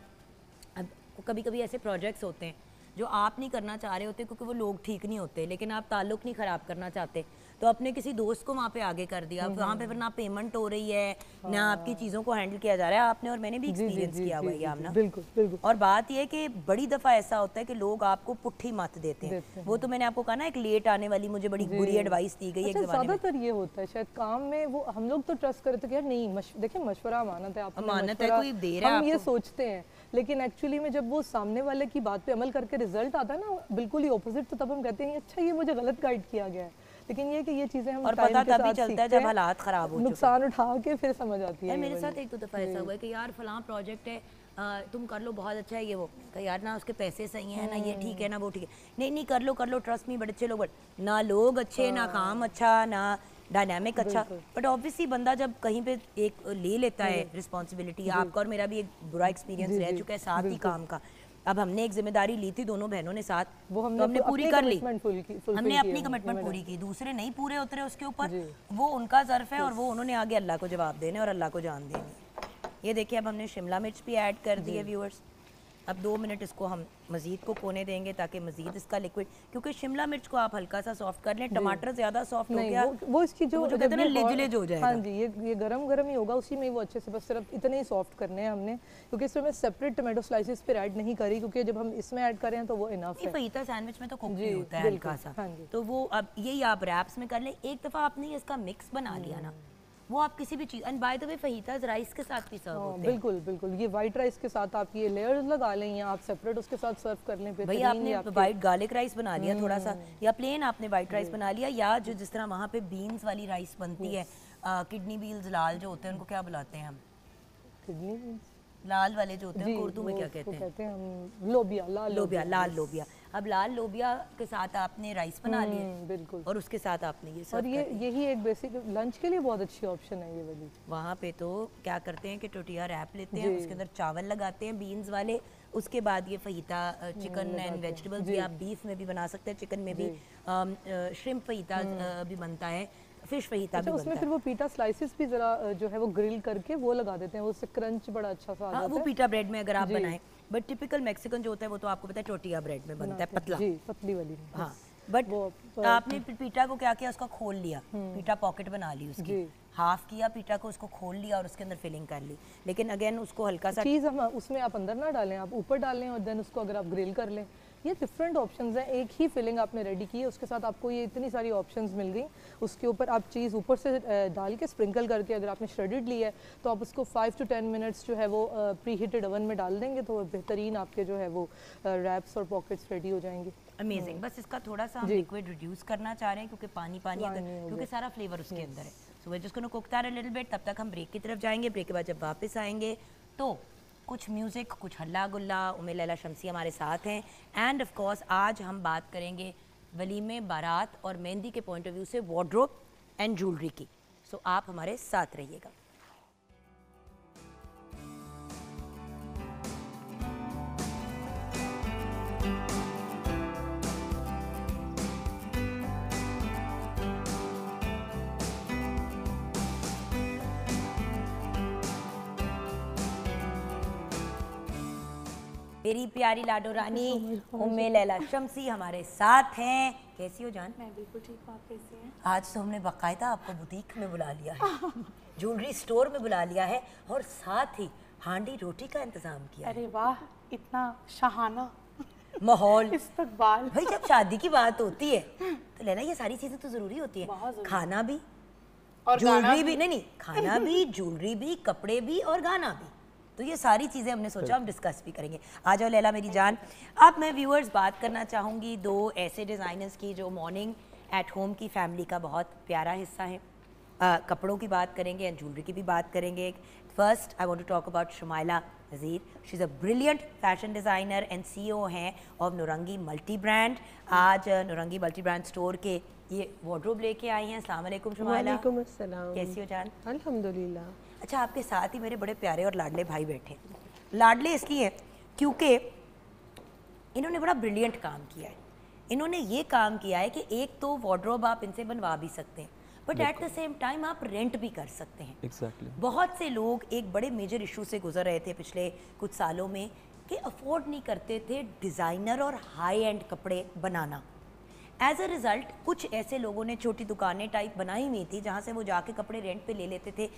अब कभी कभी ऐसे प्रोजेक्ट्स होते हैं जो आप नहीं करना चाह रहे होते क्योंकि वो लोग ठीक नहीं होते, लेकिन आप ताल्लुक नहीं ख़राब करना चाहते, तो अपने किसी दोस्त को वहाँ पे आगे कर दिया, वहाँ पे फिर ना पेमेंट हो रही है, ना आपकी चीज़ों को हैंडल किया जा रहा है। आपने और मैंने भी एक्सपीरियंस किया हुआ है आमना। बिल्कुल बिल्कुल। और बात यह है कि बड़ी दफ़ा ऐसा होता है कि लोग आपको पुट्ठी मत देते हैं। वो तो मैंने आपको कहा ना, एक लेट आने वाली मुझे बड़ी बुरी एडवाइस दी गई। अच्छा, ज़्यादातर ये होता है शायद काम में, वो हम लोग तो ट्रस्ट करते हैं कि यार नहीं, देखिए मशवरा अमानत है, आपको अमानत है, कोई दे रहा है, हम ये सोचते हैं, लेकिन एक्चुअली में जब वो सामने वाले की बात पे अमल करके रिजल्ट आता है ना बिल्कुल ही ऑपोजिट, तो तब हम कहते हैं अच्छा ये मुझे गलत गाइड किया गया है। लेकिन ये कि ये चीज़ें हम और पता तभी चलता है जब हालात ख़राब हो, नुकसान उठा के फिर समझ आती है। मेरे साथ एक दो दफ़ा ऐसा हुआ है कि यार फलां प्रोजेक्ट है, तुम कर लो, बहुत अच्छा है ये, वो यार ना उसके पैसे सही हैं ना, ये ठीक है ना, वो ठीक है, नहीं नहीं कर लो, ट्रस्ट मी, बड़े अच्छे लोग, ना लोग अच्छे, ना काम अच्छा, ना डायनामिक अच्छा। बट ऑब्वियसली बंदा जब कहीं पे एक ले लेता है रिस्पॉन्सिबिलिटी, आपका और मेरा भी एक बुरा एक्सपीरियंस रह चुका है साथ ही काम का। अब हमने एक जिम्मेदारी ली थी दोनों बहनों ने साथ, वो हमने पूरी कर ली, हमने अपनी कमिटमेंट पूरी की, दूसरे नहीं पूरे उतरे उसके ऊपर, वो उनका ज़र्फ है और वो उन्होंने आगे अल्लाह को जवाब देने और अल्लाह को जान देनी। ये देखिए अब हमने शिमला मिर्च भी ऐड कर दी है व्यूअर्स। अब 2 मिनट इसको हम मज़ीद को कोने देंगे ताकि मज़ीद इसका लिक्विड, क्योंकि शिमला मिर्च को आप हल्का सा सॉफ्ट कर लें, टमाटर ज़्यादा सॉफ्ट हो गया वो इसकी जो कहते हैं ना लिज हो जाएगा। हाँ जी, ये गरम ही होगा, उसी में वो अच्छे से, बस सिर्फ इतने ही सॉफ्ट करने हैं हमने, क्योंकि इसमें मैं सेपरेट टमाटो स्लाइसेस पर ऐड नहीं करी, क्योंकि जब हम इसमें ऐड करें हैं तो वो इनफ है। फहीता सैंडविच में तो कुक भी होता है हल्का सा, तो वो अब यही आप रैप्स में कर लें। एक दफ़ा आपने इसका मिक्स बना लिया ना, वो आप किसी भी चीज़, and by the way fajitas rice के साथ भी सर्व होते हैं। बिल्कुल बिल्कुल, ये वाइट राइस के साथ आप ये लेयर्स लगा लें या आप सेपरेट उसके साथ सर्व कर लें। भाई आपने वाइट गार्लिक राइस बना लिया थोड़ा सा, या प्लेन आपने वाइट राइस बना लिया, या जो जिस तरह वहाँ पे बीन्स वाली राइस बनती है, किडनी बीन्स लाल जो होते हैं, उनको क्या बुलाते हैं हम? किडनी बीन्स लाल वाले जो होते हैं, उर्दू में क्या कहते हैं? कहते हैं हम लोबिया, लाल लोबिया। अब लाल लोबिया के साथ आपने राइस बना लिए, बिल्कुल, और उसके साथ आपने ये सर्व, और यही एक बेसिक लंच के लिए बहुत अच्छी ऑप्शन है ये वाली। वहाँ पे तो क्या करते हैं कि टोटिया रैप लेते हैं, उसके अंदर चावल लगाते हैं बीन्स वाले, उसके बाद ये फहीता चिकन एंड वेजिटेबल्स भी, आप बीफ में भी बना सकते हैं, चिकन में भी, श्रिम्प फहीता भी बनता है, फिश फहीता भी बनता है। उसमें फिर वो पीटा स्लाइसेस भी जरा जो है वो ग्रिल करके वो लगा देते हैं, उससे क्रंच बड़ा अच्छा सा आ जाता है। वो पीटा ब्रेड में अगर आप बनाएं, बट टिपिकल मैक्सिकन जो होता है वो तो आपको पता है टोटिया ब्रेड में बनता है, पतला, जी पतली वाली। हाँ, बट आपने पीटा को क्या किया, उसका खोल लिया, पीटा पॉकेट बना ली उसकी, हाफ किया पीटा को, उसको खोल लिया और उसके अंदर फिलिंग कर ली, लेकिन अगेन उसको हल्का सा चीज़ हम उसमें आप अंदर ना डालें, आप ऊपर डालें और देन उसको अगर आप ग्रिल कर लें। ये डिफरेंट ऑप्शंस हैं, एक ही फिलिंग आपने रेडी की है, उसके साथ आपको ये इतनी सारी ऑप्शंस मिल गई, उसके ऊपर आप चीज़ ऊपर से डाल के स्प्रिंकल करके, अगर आपने श्रेडेड ली है तो आप उसको 5 to 10 मिनट्स जो है वो प्री हीटेड ओवन में डाल देंगे, तो बेहतरीन आपके जो है वो रैप्स और पॉकेट्स रेडी हो जाएंगे। अमेजिंग। बस इसका थोड़ा सा हम लिक्विड रिड्यूस करना चाह रहे हैं क्योंकि पानी क्योंकि सारा फ्लेवर उसके अंदर है। So we just gonna cook that a little bit. तब तक हम ब्रेक की तरफ जाएंगे। ब्रेक के बाद जब वापस आएंगे तो कुछ म्यूज़िक, कुछ हल्ला गुल्ला। उम्मे लैला शमसी हमारे साथ हैं एंड ऑफ कोर्स आज हम बात करेंगे वलीमे, बारात और मेहंदी के पॉइंट ऑफ व्यू से वार्डरोब एंड ज्वेलरी की। सो आप हमारे साथ रहिएगा। मेरी प्यारी लाडो रानी उम्मे लैला शमसी हमारे साथ हैं। कैसी हो जान? मैं बिल्कुल ठीक हूँ, आप कैसे हैं? आज तो हमने बाकायदा आपको बुटीक में बुला लिया है, ज्वेलरी स्टोर में बुला लिया है और साथ ही हांडी रोटी का इंतजाम किया। अरे वाह, इतना शाहाना माहौल, इस्तकबाल। भाई जब शादी की बात होती है तो लैला ये सारी चीजें तो जरूरी होती है। खाना भी और ज्वेलरी भी, नहीं खाना भी, ज्वेलरी भी, कपड़े भी और गाना भी। तो ये सारी चीज़ें हमने सोचा हम डिस्कस भी करेंगे। आ जाओ लैला मेरी जान। अब मैं व्यूअर्स बात करना चाहूँगी दो ऐसे डिज़ाइनर्स की जो मॉर्निंग एट होम की फैमिली का बहुत प्यारा हिस्सा है। कपड़ों की बात करेंगे एंड ज्वेलरी की भी बात करेंगे। First I want to talk about Shumaila Nazir. She is a brilliant fashion designer and CEO हैं ऑफ नुरंगी मल्टी ब्रांड. आज नुरंगी मल्टी ब्रांड स्टोर के ये वार्डरोब लेके आई हैं. अस्सलाम वालेकुम शुमाइला. वालेकुम अस्सलाम. कैसी हो जान? अल्हम्दुलिल्लाह. अच्छा, आपके साथ ही मेरे बड़े प्यारे और लाडले भाई बैठे. लाडले इसलिए क्योंकि इन्होंने बड़ा ब्रिलियंट काम किया है. इन्होंने ये काम किया है कि एक तो वार्डरोब आप इनसे बनवा भी सकते हैं, but at the same time आप रेंट भी कर सकते हैं. एग्जैक्टली. बहुत से लोग एक बड़े मेजर इशू से गुजर रहे थे पिछले कुछ सालों में कि अफोर्ड नहीं करते थे डिज़ाइनर और हाई एंड कपड़े बनाना. एज अ रिज़ल्ट कुछ ऐसे लोगों ने छोटी दुकानें टाइप बनाई हुई थी जहाँ से वो जाके कपड़े रेंट पे ले लेते थे,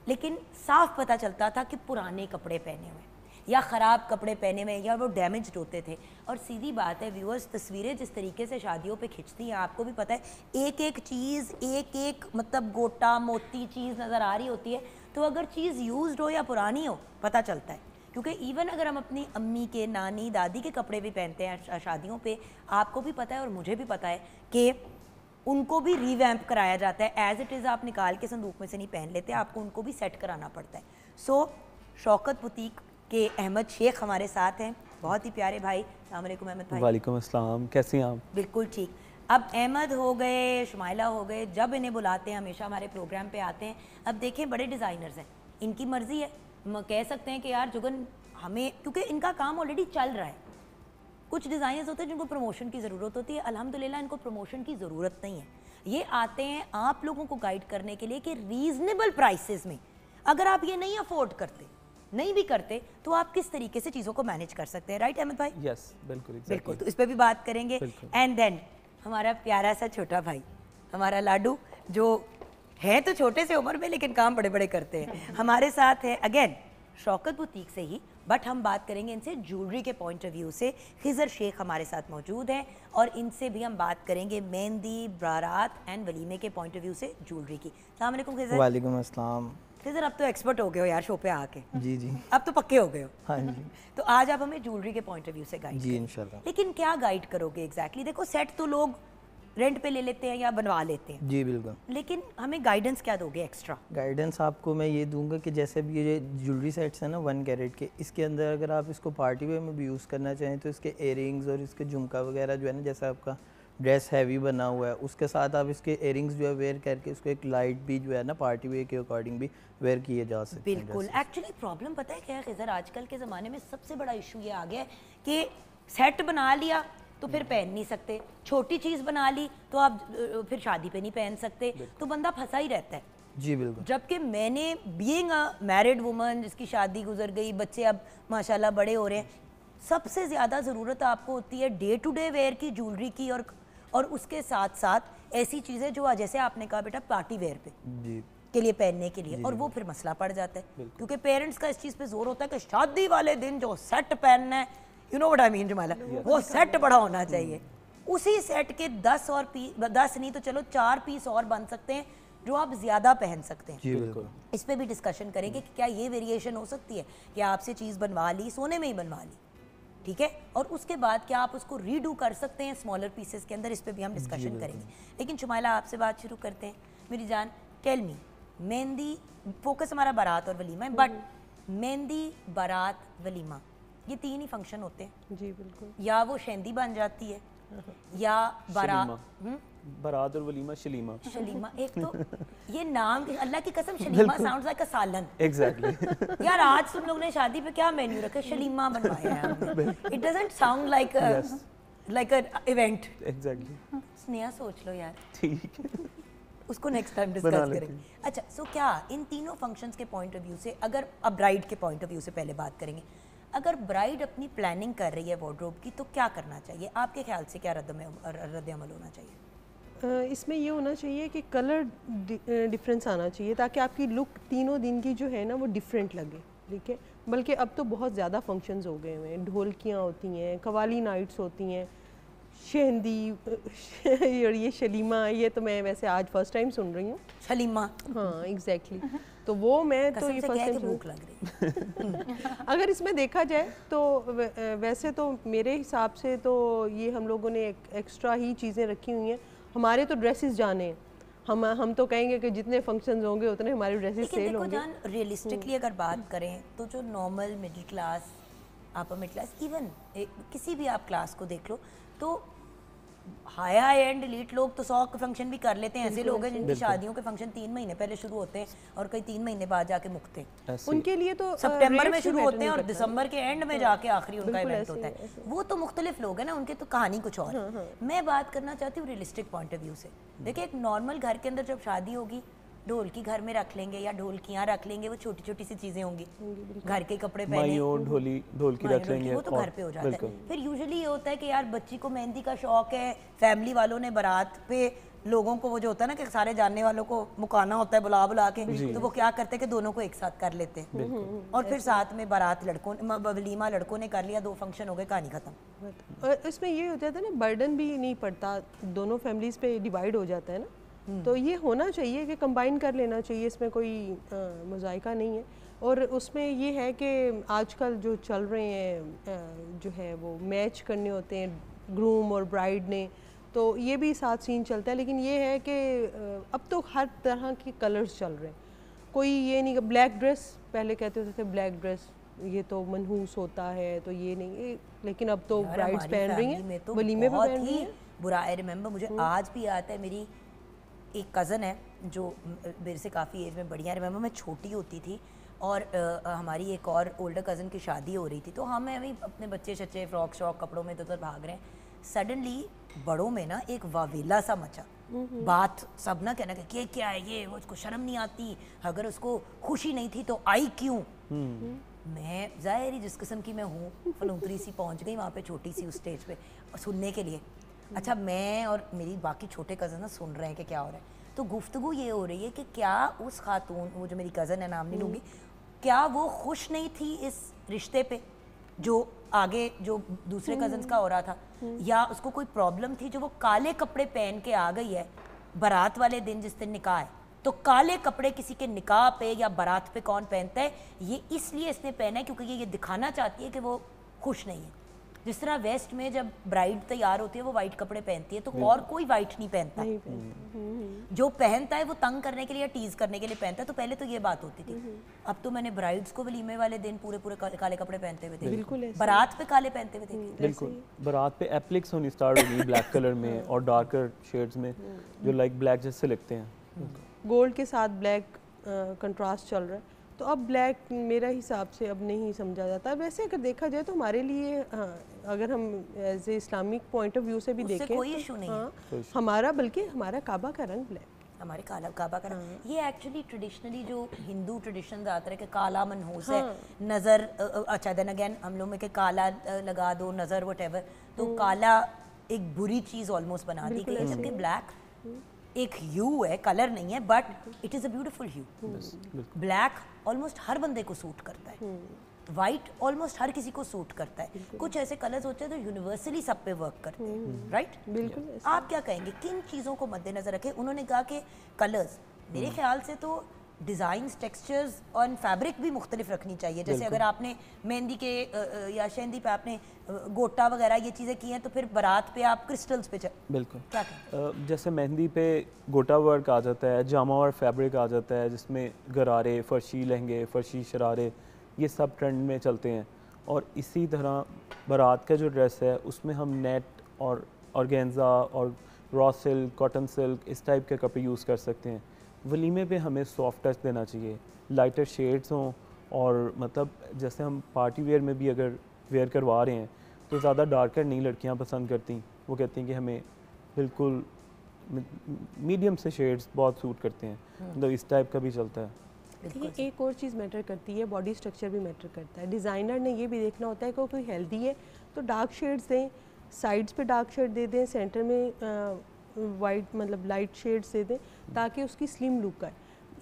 लेकिन साफ पता चलता था कि पुराने कपड़े पहने हुए या ख़राब कपड़े पहने हुए या वो डैमेज्ड होते थे. और सीधी बात है व्यूअर्स, तस्वीरें जिस तरीके से शादियों पे खिंचती हैं आपको भी पता है, एक एक चीज़ एक एक मतलब गोटा मोती चीज़ नज़र आ रही होती है. तो अगर चीज़ यूज्ड हो या पुरानी हो पता चलता है. क्योंकि इवन अगर हम अपनी अम्मी के, नानी, दादी के कपड़े भी पहनते हैं शादियों पे, आपको भी पता है और मुझे भी पता है कि उनको भी रीवैम्प कराया जाता है. एज इट इज़ आप निकाल के संदूक में से नहीं पहन लेते, आपको उनको भी सेट कराना पड़ता है. सो शौकत बुटीक के अहमद शेख हमारे साथ हैं, बहुत ही प्यारे भाई. अस्सलाम वालेकुम अहमद भाई. वालेकुम अस्सलाम. कैसे हैं आप? बिल्कुल ठीक. अब अहमद हो गए, शुमाइला हो गए, जब इन्हें बुलाते हैं हमेशा हमारे प्रोग्राम पे आते हैं. अब देखें बड़े डिज़ाइनर्स हैं, इनकी मर्ज़ी है. कह सकते हैं कि यार जुगन हमें, क्योंकि इनका काम ऑलरेडी चल रहा है. कुछ डिज़ाइनर्स होते हैं जिनको प्रमोशन की ज़रूरत होती है. अल्हम्दुलिल्लाह इनको प्रमोशन की ज़रूरत नहीं है. ये आते हैं आप लोगों को गाइड करने के लिए कि रीज़नेबल प्राइसेस में अगर आप ये नहीं अफोर्ड करते, नहीं भी करते, तो आप किस तरीके से चीज़ों को मैनेज कर सकते हैं. राइट अहमद भाई? यस, बिल्कुल. बिल्कुल. तो इस पर भी बात करेंगे. एंड देन हमारा प्यारा सा छोटा भाई, हमारा लाडू, जो है तो छोटे से उम्र में लेकिन काम बड़े बड़े करते हैं, हमारे साथ है अगेन शौकत बुटीक से ही, बट हम बात करेंगे इनसे ज्वेलरी के पॉइंट ऑफ व्यू से. खिजर शेख हमारे साथ मौजूद हैं और इनसे भी हम बात करेंगे मेहंदी, बारात एंड वलीमे के पॉइंट ऑफ व्यू से ज्वेलरी की. अस्सलाम वालेकुम खिजर. वालेकुम अस्सलाम. खिजर अब तो एक्सपर्ट हो गए हो यार शो पे आके. जी जी. अब तो पक्के हो गए हो. हाँ जी. तो आज आप हमें ज्वेलरी के पॉइंट ऑफ व्यू से गाइड जी इंशाल्लाह. लेकिन क्या गाइड करोगे एग्जैक्टली? देखो सेट तो लोग रेंट पे ले लेते हैं या बनवा लेते हैं, जी बिल्कुल. लेकिन हमें गाइडेंस क्या दोगे एक्स्ट्रा? गाइडेंस आपको मैं ये दूंगा कि जैसे भी ये ज्वेलरी सेट्स हैं ना 1 कैरेट के, इसके अंदर अगर आप इसको पार्टी वेयर में भी यूज़ करना चाहें तो इसके इयरिंग्स और इसके झुमका वगैरह जो है ना, जैसा आपका ड्रेस हैवी बना हुआ है उसके साथ आप इसके इयरिंग्स जो है वेयर करके उसको एक लाइट भी जो है ना पार्टी वेयर के अकॉर्डिंग भी वेयर किए जा सकते हैं. बिल्कुल. एक्चुअली प्रॉब्लम पता है क्या है खिजर, आजकल के ज़माने में सबसे बड़ा इशू ये आ गया है कि सेट बना लिया तो फिर पहन नहीं सकते, छोटी चीज़ बना ली तो आप फिर शादी पे नहीं पहन सकते, तो बंदा फंसा ही रहता है. जी बिल्कुल. जबकि मैंने बीइंग अ मैरिड वुमन जिसकी शादी गुजर गई, बच्चे अब माशाल्लाह बड़े हो रहे हैं, सबसे ज़्यादा ज़रूरत आपको होती है डे टू डे वेयर की ज्वेलरी की, और उसके साथ साथ ऐसी चीज़ें जो जैसे आपने कहा बेटा पार्टी वेयर पे जी के लिए पहनने के लिए, और वो फिर मसला पड़ जाता है क्योंकि पेरेंट्स का इस चीज़ पे जोर होता है कि शादी वाले दिन जो सेट पहनना है, you know what I mean जुमाला, वो सेट बड़ा होना चाहिए. उसी सेट के 10 नहीं तो चलो 4 पीस और बन सकते हैं जो आप ज़्यादा पहन सकते हैं. जी बिल्कुल. इस पे भी डिस्कशन करेंगे कि क्या ये वेरिएशन हो सकती है कि आपसे चीज़ बनवा ली, सोने में ही बनवा ली, ठीक है, और उसके बाद क्या आप उसको रीडू कर सकते हैं स्मॉलर पीसेस के अंदर. इस पे भी हम डिस्कशन करेंगे. लेकिन शुमाइला आपसे बात शुरू करते हैं. मेरी जान, टेल मी, मेहंदी फोकस हमारा बारात और वलीमा है, बट मेहंदी, बारात, वलीमा ये 3 ही फंक्शन होते हैं. जी बिल्कुल. या वो शेंदी बन जाती है या बारात, बारात और वलीमा शलीमा. शलीमा. एक तो ये नाम अल्लाह की कसम शलीमा साउंड्स लाइक अ सालन. एग्जैक्टली. यार आज तुम लोग ने शादी पे क्या मेन्यू रखा, शलीमा बनवाया है हमने. It doesn't sound like a event. Exactly. Sneha सोच लो यार, ठीक है. उसको नेक्स्ट टाइम डिस्कस करेंगे. अच्छा, सो क्या इन तीनों फंक्शंस के पॉइंट ऑफ व्यू से, अगर अब ब्राइड के पॉइंट ऑफ व्यू से पहले बात करेंगे, अगर ब्राइड अपनी प्लानिंग कर रही है वार्डरोब की तो क्या करना चाहिए आपके ख्याल से? क्या रद्द-ए-अमल होना चाहिए? इसमें ये होना चाहिए कि कलर डिफरेंस आना चाहिए ताकि आपकी लुक तीनों दिन की जो है ना वो डिफरेंट लगे. ठीक है, बल्कि अब तो बहुत ज़्यादा फंक्शंस हो गए हैं, ढोलकियाँ होती हैं, कवाली नाइट्स होती हैं, शेहंदी और ये शलीमा, ये तो मैं वैसे आज फर्स्ट टाइम सुन रही हूँ. शलीमा. हाँ एग्जैक्टली. तो वो मैं तो ये फर्स्ट टाइम भूख लग रही. अगर इसमें देखा जाए तो वैसे तो मेरे हिसाब से तो ये हम लोगों ने एक्स्ट्रा ही चीज़ें रखी हुई हैं. हमारे तो ड्रेसेस जाने हैं, हम तो कहेंगे कि जितने फंक्शंस होंगे उतने हमारे ड्रेसेस लेकिन सेल देखो होंगे। जान, रियलिस्टिकली अगर बात करें तो जो normal middle class, upper middle class, even किसी भी आप क्लास को देख लो, तो हाई एंड एलीट लोग तो 100 फंक्शन भी कर लेते हैं। ऐसे लोग हैं जिनकी शादियों के फंक्शन 3 महीने पहले शुरू होते हैं और कई 3 महीने बाद जाके मुकते हैं। ऐसे उनके लिए तो सितंबर में rates शुरू भी होते matter हैं और नहीं करता। दिसंबर के एंड में जाके आखिरी उनका बिल्कुल इवेंट ऐसे होता ही, है। वो तो मुख्तलिफ लोग हैं ना, उनके तो कहानी कुछ और है। मैं बात करना चाहती हूँ रियलिस्टिक पॉइंट ऑफ व्यू से। देखिए, एक नॉर्मल घर के अंदर जब शादी होगी, ढोलकी घर में रख लेंगे या ढोलकियाँ रख लेंगे, वो छोटी छोटी सी चीज़ें होंगी, घर के कपड़े पहने, माइयो ढोलकी माइयो रख लेंगे, वो तो और घर पे हो जाता बिल्कुल। है। फिर यूजुअली ये होता है कि यार बच्ची को मेहंदी का शौक है, फैमिली वालों ने बारात पे लोगों को, वो जो होता है ना कि सारे जानने वालों को मुकाना होता है बुला बुला के, तो वो क्या करते हैं कि दोनों को एक साथ कर लेते हैं और फिर साथ में बारात लड़कों ने, वलीमा लड़कों ने कर लिया, 2 फंक्शन हो गए, कहानी खत्म। और इसमें ये हो जाता है ना, बर्डन भी नहीं पड़ता, दोनों फैमिलीज पे डिवाइड हो जाता है ना। तो ये होना चाहिए कि कंबाइन कर लेना चाहिए, इसमें कोई मुज़ायका नहीं है। और उसमें ये है कि आजकल जो चल रहे हैं जो है वो मैच करने होते हैं ग्रूम और ब्राइड ने, तो ये भी साथ सीन चलता है। लेकिन ये है कि अब तो हर तरह के कलर्स चल रहे हैं। कोई ये नहीं कि ब्लैक ड्रेस, पहले कहते होते थे ब्लैक ड्रेस ये तो मनहूस होता है, तो ये नहीं, लेकिन अब तो यार, ब्राइड्स हमारी पहन रही फैमिली में हैं, तो वलीमे पे बहुत पहन रही ही हैं। बुरा। आई रिमेंबर, मुझे आज भी आता है, मेरी एक कज़न है जो मेरे से काफ़ी एज में बड़ी है। रिमेंबर मैं छोटी होती थी और हमारी एक और ओल्डर कज़न की शादी हो रही थी, तो हम अभी अपने बच्चे शच्चे फ्रॉक शॉक कपड़ों में इधर भाग रहे हैं। सडनली बड़ों में ना एक वावेला सा मचा, बात सब ना कहना कि क्या है ये, वो उसको शर्म नहीं आती, अगर उसको खुशी नहीं थी तो आई क्यों। मैं ज़ाहिर ही जिस किस्म की मैं हूँ, फलूतरी सी पहुँच गई वहाँ पे छोटी सी उस स्टेज पे सुनने के लिए। अच्छा, मैं और मेरी बाकी छोटे कज़न ना सुन रहे हैं कि क्या हो रहा है। तो गुफ्तगू ये हो रही है कि क्या उस खातून, वो जो मेरी कज़न है, नाम नहीं लूँगी, क्या वो खुश नहीं थी इस रिश्ते पे जो आगे जो दूसरे कज़न्स का हो रहा था, या उसको कोई प्रॉब्लम थी जो वो काले कपड़े पहन के आ गई है बारात वाले दिन जिस दिन निकाह है। तो काले कपड़े किसी के निकाह पे या बारात पे कौन पहनता है, ये इसलिए इसने पहना है क्योंकि ये दिखाना चाहती है कि वो खुश नहीं है। जिस तरह वेस्ट में जब ब्राइड तैयार होती है वो वाइट कपड़े पहनती है, तो और कोई वाइट नहीं पहनता, जो पहनता है वो तंग करने के लिए या टीज करने के लिए पहनता है। तो पहले तो ये बात होती थी। अब तो मैंने ब्राइड्स को वलीमे वाले दिन पूरे पूरे काले कपड़े पहनते हुए देखे, बारात पे काले पहनते हुए देखे। बिल्कुल, बारात पे एप्लिक्स होनी स्टार्ट हो गई ब्लैक कलर में और डार्कर शेड्स में जो लाइक ब्लैक जैसे लगते हैं। गोल्ड के साथ ब्लैक कंट्रास्ट चल रहा है, तो अब ब्लैक मेरा हिसाब से अब नहीं समझा जाता। वैसे अगर देखा जाए तो हमारे लिए, हाँ, अगर हम as a Islamic point of view से भी उससे देखें कोई तो, इशू नहीं हाँ, है। हमारा बल्कि हमारा काबा का रंग ब्लैक, हमारे काबा का ये एक्चुअली ट्रेडिशनली जो हिंदू ट्रेडिशन आता है कि काला मनहूस है, नज़र, अच्छा देन अगेन हम लोग में कि काला लगा दो नज़र व्हाटएवर, तो काला एक बुरी चीज़ ऑलमोस्ट बना दी गई है, जबकि ब्लैक एक ह्यू है, कलर नहीं है, but it is a beautiful hue. Black almost हर बंदे को सूट करता है, वाइट ऑलमोस्ट हर किसी को सूट करता है। कुछ ऐसे कलर्स होते हैं जो यूनिवर्सली सब पे वर्क करते हैं, राइट? बिल्कुल। आप क्या कहेंगे किन चीज़ों को मद्देनजर रखें? उन्होंने कहा कि कलर्स, मेरे ख्याल से तो डिज़ाइंस, टेक्सचर्स और फैब्रिक भी मुख्तलिफ रखनी चाहिए। जैसे अगर आपने मेहंदी के या शहंदी पे आपने गोटा वगैरह ये चीज़ें की हैं, तो फिर बारात पे आप क्रिस्टल्स पे बिल्कुल, क्या कहें? जैसे मेहंदी पे गोटा वर्क आ जाता है, जामा और फैब्रिक आ जाता है, जिसमें गरारे, फर्शी लहंगे, फर्शी शरारे, ये सब ट्रेंड में चलते हैं। और इसी तरह बारात का जो ड्रेस है उसमें हम नेट और ऑर्गेन्जा और रॉ सिल्क, कॉटन सिल्क, इस टाइप के कपड़े यूज़ कर सकते हैं। वलीमे पे हमें सॉफ्ट टच देना चाहिए, लाइटर शेड्स हों, और मतलब जैसे हम पार्टी वेयर में भी अगर वेयर करवा रहे हैं तो ज़्यादा डार्कर नहीं लड़कियां पसंद करती, वो कहती हैं कि हमें बिल्कुल मीडियम से शेड्स बहुत सूट करते हैं, मतलब इस टाइप का भी चलता है। ये एक और चीज़ मैटर करती है, बॉडी स्ट्रक्चर भी मैटर करता है। डिज़ाइनर ने ये भी देखना होता है कि कोई हेल्दी है तो डार्क शेड्स दें, साइड्स पे डार्क शेड दे दें, सेंटर में वाइट मतलब लाइट शेड्स दे दें ताकि उसकी स्लिम लुक आए।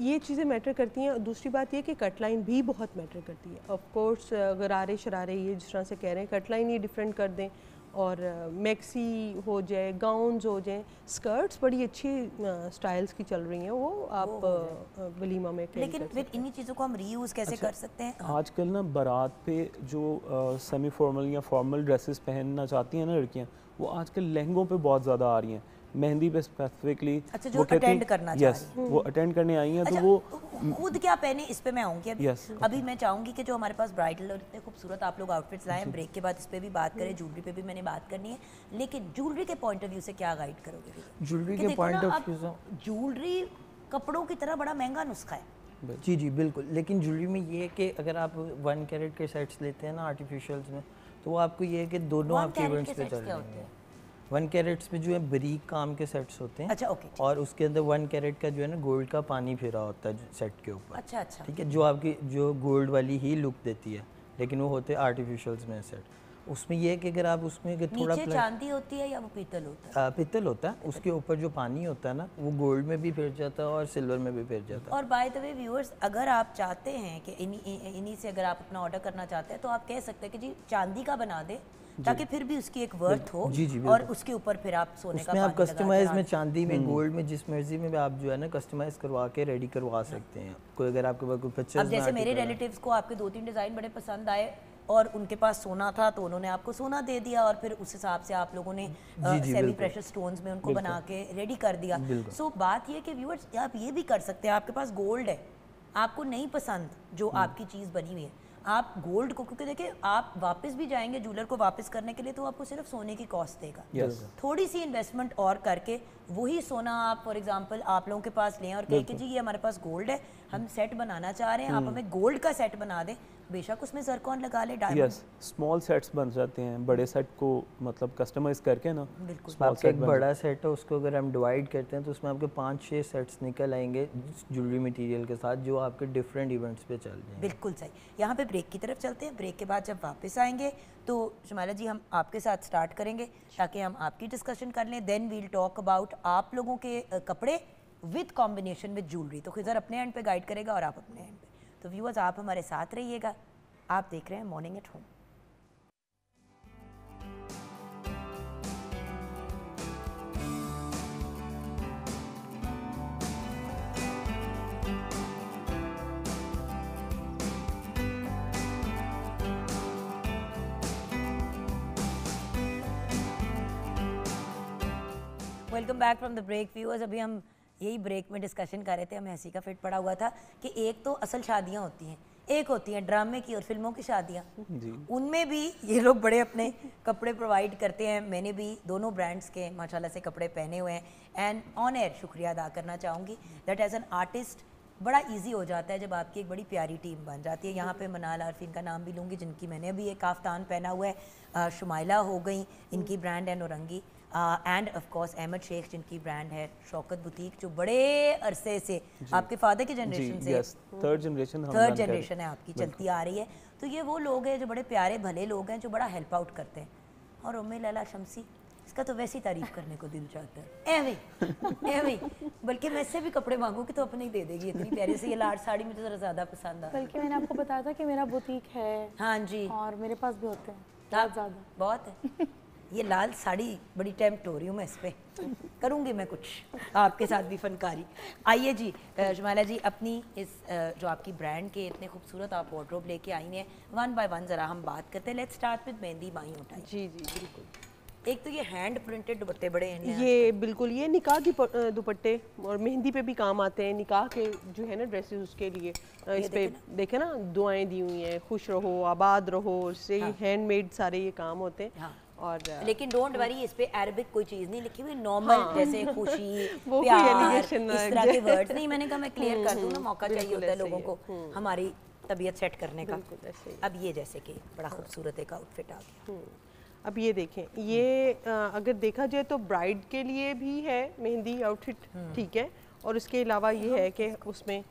ये चीज़ें मैटर करती हैं। दूसरी बात ये कि कट लाइन भी बहुत मैटर करती है। ऑफ कोर्स गरारे शरारे ये जिस तरह से कह रहे हैं, कट लाइन ये डिफरेंट कर दें, और मैक्सी हो जाए, गाउन्स हो जाए, स्कर्ट्स बड़ी अच्छी स्टाइल्स की चल रही हैं, वो आप वलीमा में कैरी लेकिन कर फिर सकते हैं। इन्हीं चीज़ों को हम रीयूज़ कैसे कर सकते हैं? आजकल ना बारात पे जो सेमी फॉर्मल या फॉर्मल ड्रेसेस पहनना चाहती हैं ना लड़कियां, वो आजकल लहंगों पे बहुत ज़्यादा आ रही हैं। मेहंदी पे स्पेसिफिकली अच्छा, जो attend करना चाह यस रही वो अटेंड करने आई हैं, अच्छा, तो वो खुद क्या पहने इस पे मैं आऊँगी अभी। Yes, अभी मैं चाहूँगी कि जो हमारे पास ब्राइडल और इतने खूबसूरत आप लोग आउटफिट्स लाए हैं, ब्रेक के बाद इस पे भी बात करें, ज्वेलरी पे भी मैंने बात करनी है, लेकिन ज्वेलरी के पॉइंट ऑफ व्यू से क्या गाइड करोगे? ज्वेलरी कि के देखो पॉइंट ना, ऑफ व्यू से अब ज्वेलरी कपड़ों की तरह बड़ा महंगा नुस्खा है। जी जी बिल्कुल, लेकिन ज्वेलरी में ये है कि अगर आप 1 कैरेट के सेट्स लेते हैं ना आर्टिफिशियल्स में, तो वो आपको ये है कि दोनों 1 आपके कैरेट इवेंट्स के पे सेट्स चल क्या रहे होते हैं। हैं? 1 कैरेट्स में जो है बारीक काम के सेट्स होते हैं। अच्छा, ओके, ठीक। और उसके अंदर 1 कैरेट का जो है ना गोल्ड का पानी फिरा होता है सेट के ऊपर। अच्छा अच्छा, ठीक है, जो आपकी जो गोल्ड वाली ही लुक देती है, लेकिन वो होते हैं आर्टिफिशियल्स में सेट। उसमें ये है कि अगर आप उसमें कि थोड़ा नीचे चांदी होती है या वो पीतल होता है? पित्तल होता है, उसके ऊपर जो पानी होता है ना वो गोल्ड में भी फिर जाता है और सिल्वर में भी फिर जाता है। और बाय द वे व्यूअर्स, अगर आप चाहते हैं कि इन्हीं से अगर आप अपना ऑर्डर करना चाहते हैं, तो आप कह सकते हैं कि जी चांदी का बना दे, ताकि फिर भी उसकी एक वर्थ हो। जी, जी, और उसके ऊपर फिर आप सोने का उसमें आप पानी लगा कस्टमाइज के में चांदी में गोल्ड में जिस मर्जी में भी आप जो है ना कस्टमाइज करवा के रेडी करवा सकते हैं। कोई अगर आपके पास कोई अब पिक्चर्स जैसे मेरे रिलेटिव्स को आपके 2-3 डिज़ाइन बड़े पसंद आए और उनके पास सोना था, तो उन्होंने आपको सोना दे दिया और फिर उस हिसाब से आप लोगों ने सेमी प्रेशियस स्टोन्स में उनको बना के रेडी कर दिया। सो बात ये कि व्यूअर्स, आप ये भी कर सकते हैं, आपके पास गोल्ड है, आपको नहीं पसंद जो आपकी चीज़ बनी हुई है, आप गोल्ड को, क्योंकि देखिए आप वापस भी जाएंगे ज्वेलर को वापस करने के लिए, तो आपको सिर्फ सोने की कॉस्ट देगा। थोड़ी सी इन्वेस्टमेंट और करके वही सोना आप फॉर एग्जांपल आप लोगों के पास लें और कहें कि जी ये हमारे पास गोल्ड है, हम सेट बनाना चाह रहे हैं, आप हमें गोल्ड का सेट बना दें, बेशक उसमें जरकॉन लगा ले, डायमंड। यस, स्मॉल सेट्स बन जाते हैं, बड़े सेट को मतलब कस्टमाइज करके ना बिल्कुल। स्मॉल आपका सेट एक बड़ा सेट है, उसको अगर हम डिवाइड करते हैं तो उसमें आपके 5-6 सेट्स निकल आएंगे ज्वेलरी मटेरियल के साथ, जो आपके डिफरेंट इवेंट्स पे चल रहे हैं। बिल्कुल सही। यहाँ पे ब्रेक की तरफ चलते हैं। ब्रेक के बाद जब वापस आएंगे तो शमाला जी हम आपके साथ स्टार्ट करेंगे ताकि हम आपकी डिस्कशन कर लें। देन वील टॉक अबाउट आप लोगों के कपड़े विद कॉम्बिनेशन विद ज्वेलरी। तो खिजर अपने एंड पे गाइड करेगा और आप अपने एंड पे। तो व्यूअर्स आप हमारे साथ रहिएगा, आप देख रहे हैं morning at home. Welcome back from the break viewers. अभी हम यही ब्रेक में डिस्कशन कर रहे थे, हमें हंसी का फिट पड़ा हुआ था कि एक तो असल शादियां होती हैं, एक होती हैं ड्रामे की और फिल्मों की शादियां। उनमें भी ये लोग बड़े अपने कपड़े प्रोवाइड करते हैं। मैंने भी दोनों ब्रांड्स के माशाल्लाह से कपड़े पहने हुए हैं एंड ऑन एयर शुक्रिया अदा करना चाहूँगी दैट एज एन आर्टिस्ट बड़ा इजी हो जाता है जब आपकी एक बड़ी प्यारी टीम बन जाती है। यहाँ पे मनाल आरफीन का नाम भी लूँगी जिनकी मैंने भी एक काफ्तान पहना हुआ है, शुमाइला हो गई, इनकी ब्रांड है Naurangi, and of course Ahmad Sheikh जिनकी ब्रांड है शौकत बुटीक, जो बड़े अरसे से आपके फादर की जनरेशन से थर्ड जनरेशन है आपकी चलती आ रही है। तो ये वो लोग हैं जो बड़े प्यारे भले लोग हैं जो बड़ा हेल्प आउट करते हैं। और उम्मे लैला शमसी, इसका तो वैसी तारीफ करने को दिल चाहता है, एवे बल्कि मैं इससे भी कपड़े मांगूंगी तो अपने ही दे देगी, इतनी प्यारी से ये लाट साड़ी मुझे जरा ज्यादा पसंद आ। बल्कि मैंने आपको बताया था कि मेरा बुटीक है। हाँ जी, और मेरे पास भी होते हैं बहुत ज़्यादा। बहुत है। ये लाल साड़ी बड़ी टेम्प्ट हो रही हूँ मैं इस पे, करूँगी मैं कुछ आपके साथ भी फनकारी। आइए जी शुमाइला जी, अपनी इस जो आपकी ब्रांड के इतने खूबसूरत आप वार्डरोब लेके आई हैं, वन बाय वन ज़रा हम बात करते हैं। लेट्स स्टार्ट विद मेहंदी माही उठाई। जी जी बिल्कुल। एक तो ये हैंड प्रिंटेड दुपट्टे बड़े हैं, ये बिल्कुल ये निकाह की दुपट्टे और मेहंदी पे भी काम आते हैं, निकाह के जो है ना ड्रेसेस उसके लिए। इस पे देखे ना दुआएं दी हुई हैं, खुश रहो आबाद रहो, उससे हैंडमेड सारे ये काम होते हैं। हाँ। और लेकिन डोंट वरी, इस पे अरबिक कोई चीज़ नहीं लिखी हुई, नॉर्मल जैसे खुशी वो प्यार इस तरह के वर्ड्स नहीं। मैंने कहा मैं क्लियर कर दूँ ना, मौका चाहिए होता है लोगों को हमारी तबीयत सेट करने का। अब ये जैसे कि बड़ा खूबसूरत एक आउटफिट आ गया। अब ये देखें, ये अगर देखा जाए तो ब्राइड के लिए भी है मेहंदी आउटफिट, ठीक है। और उसके अलावा ये है कि उसमें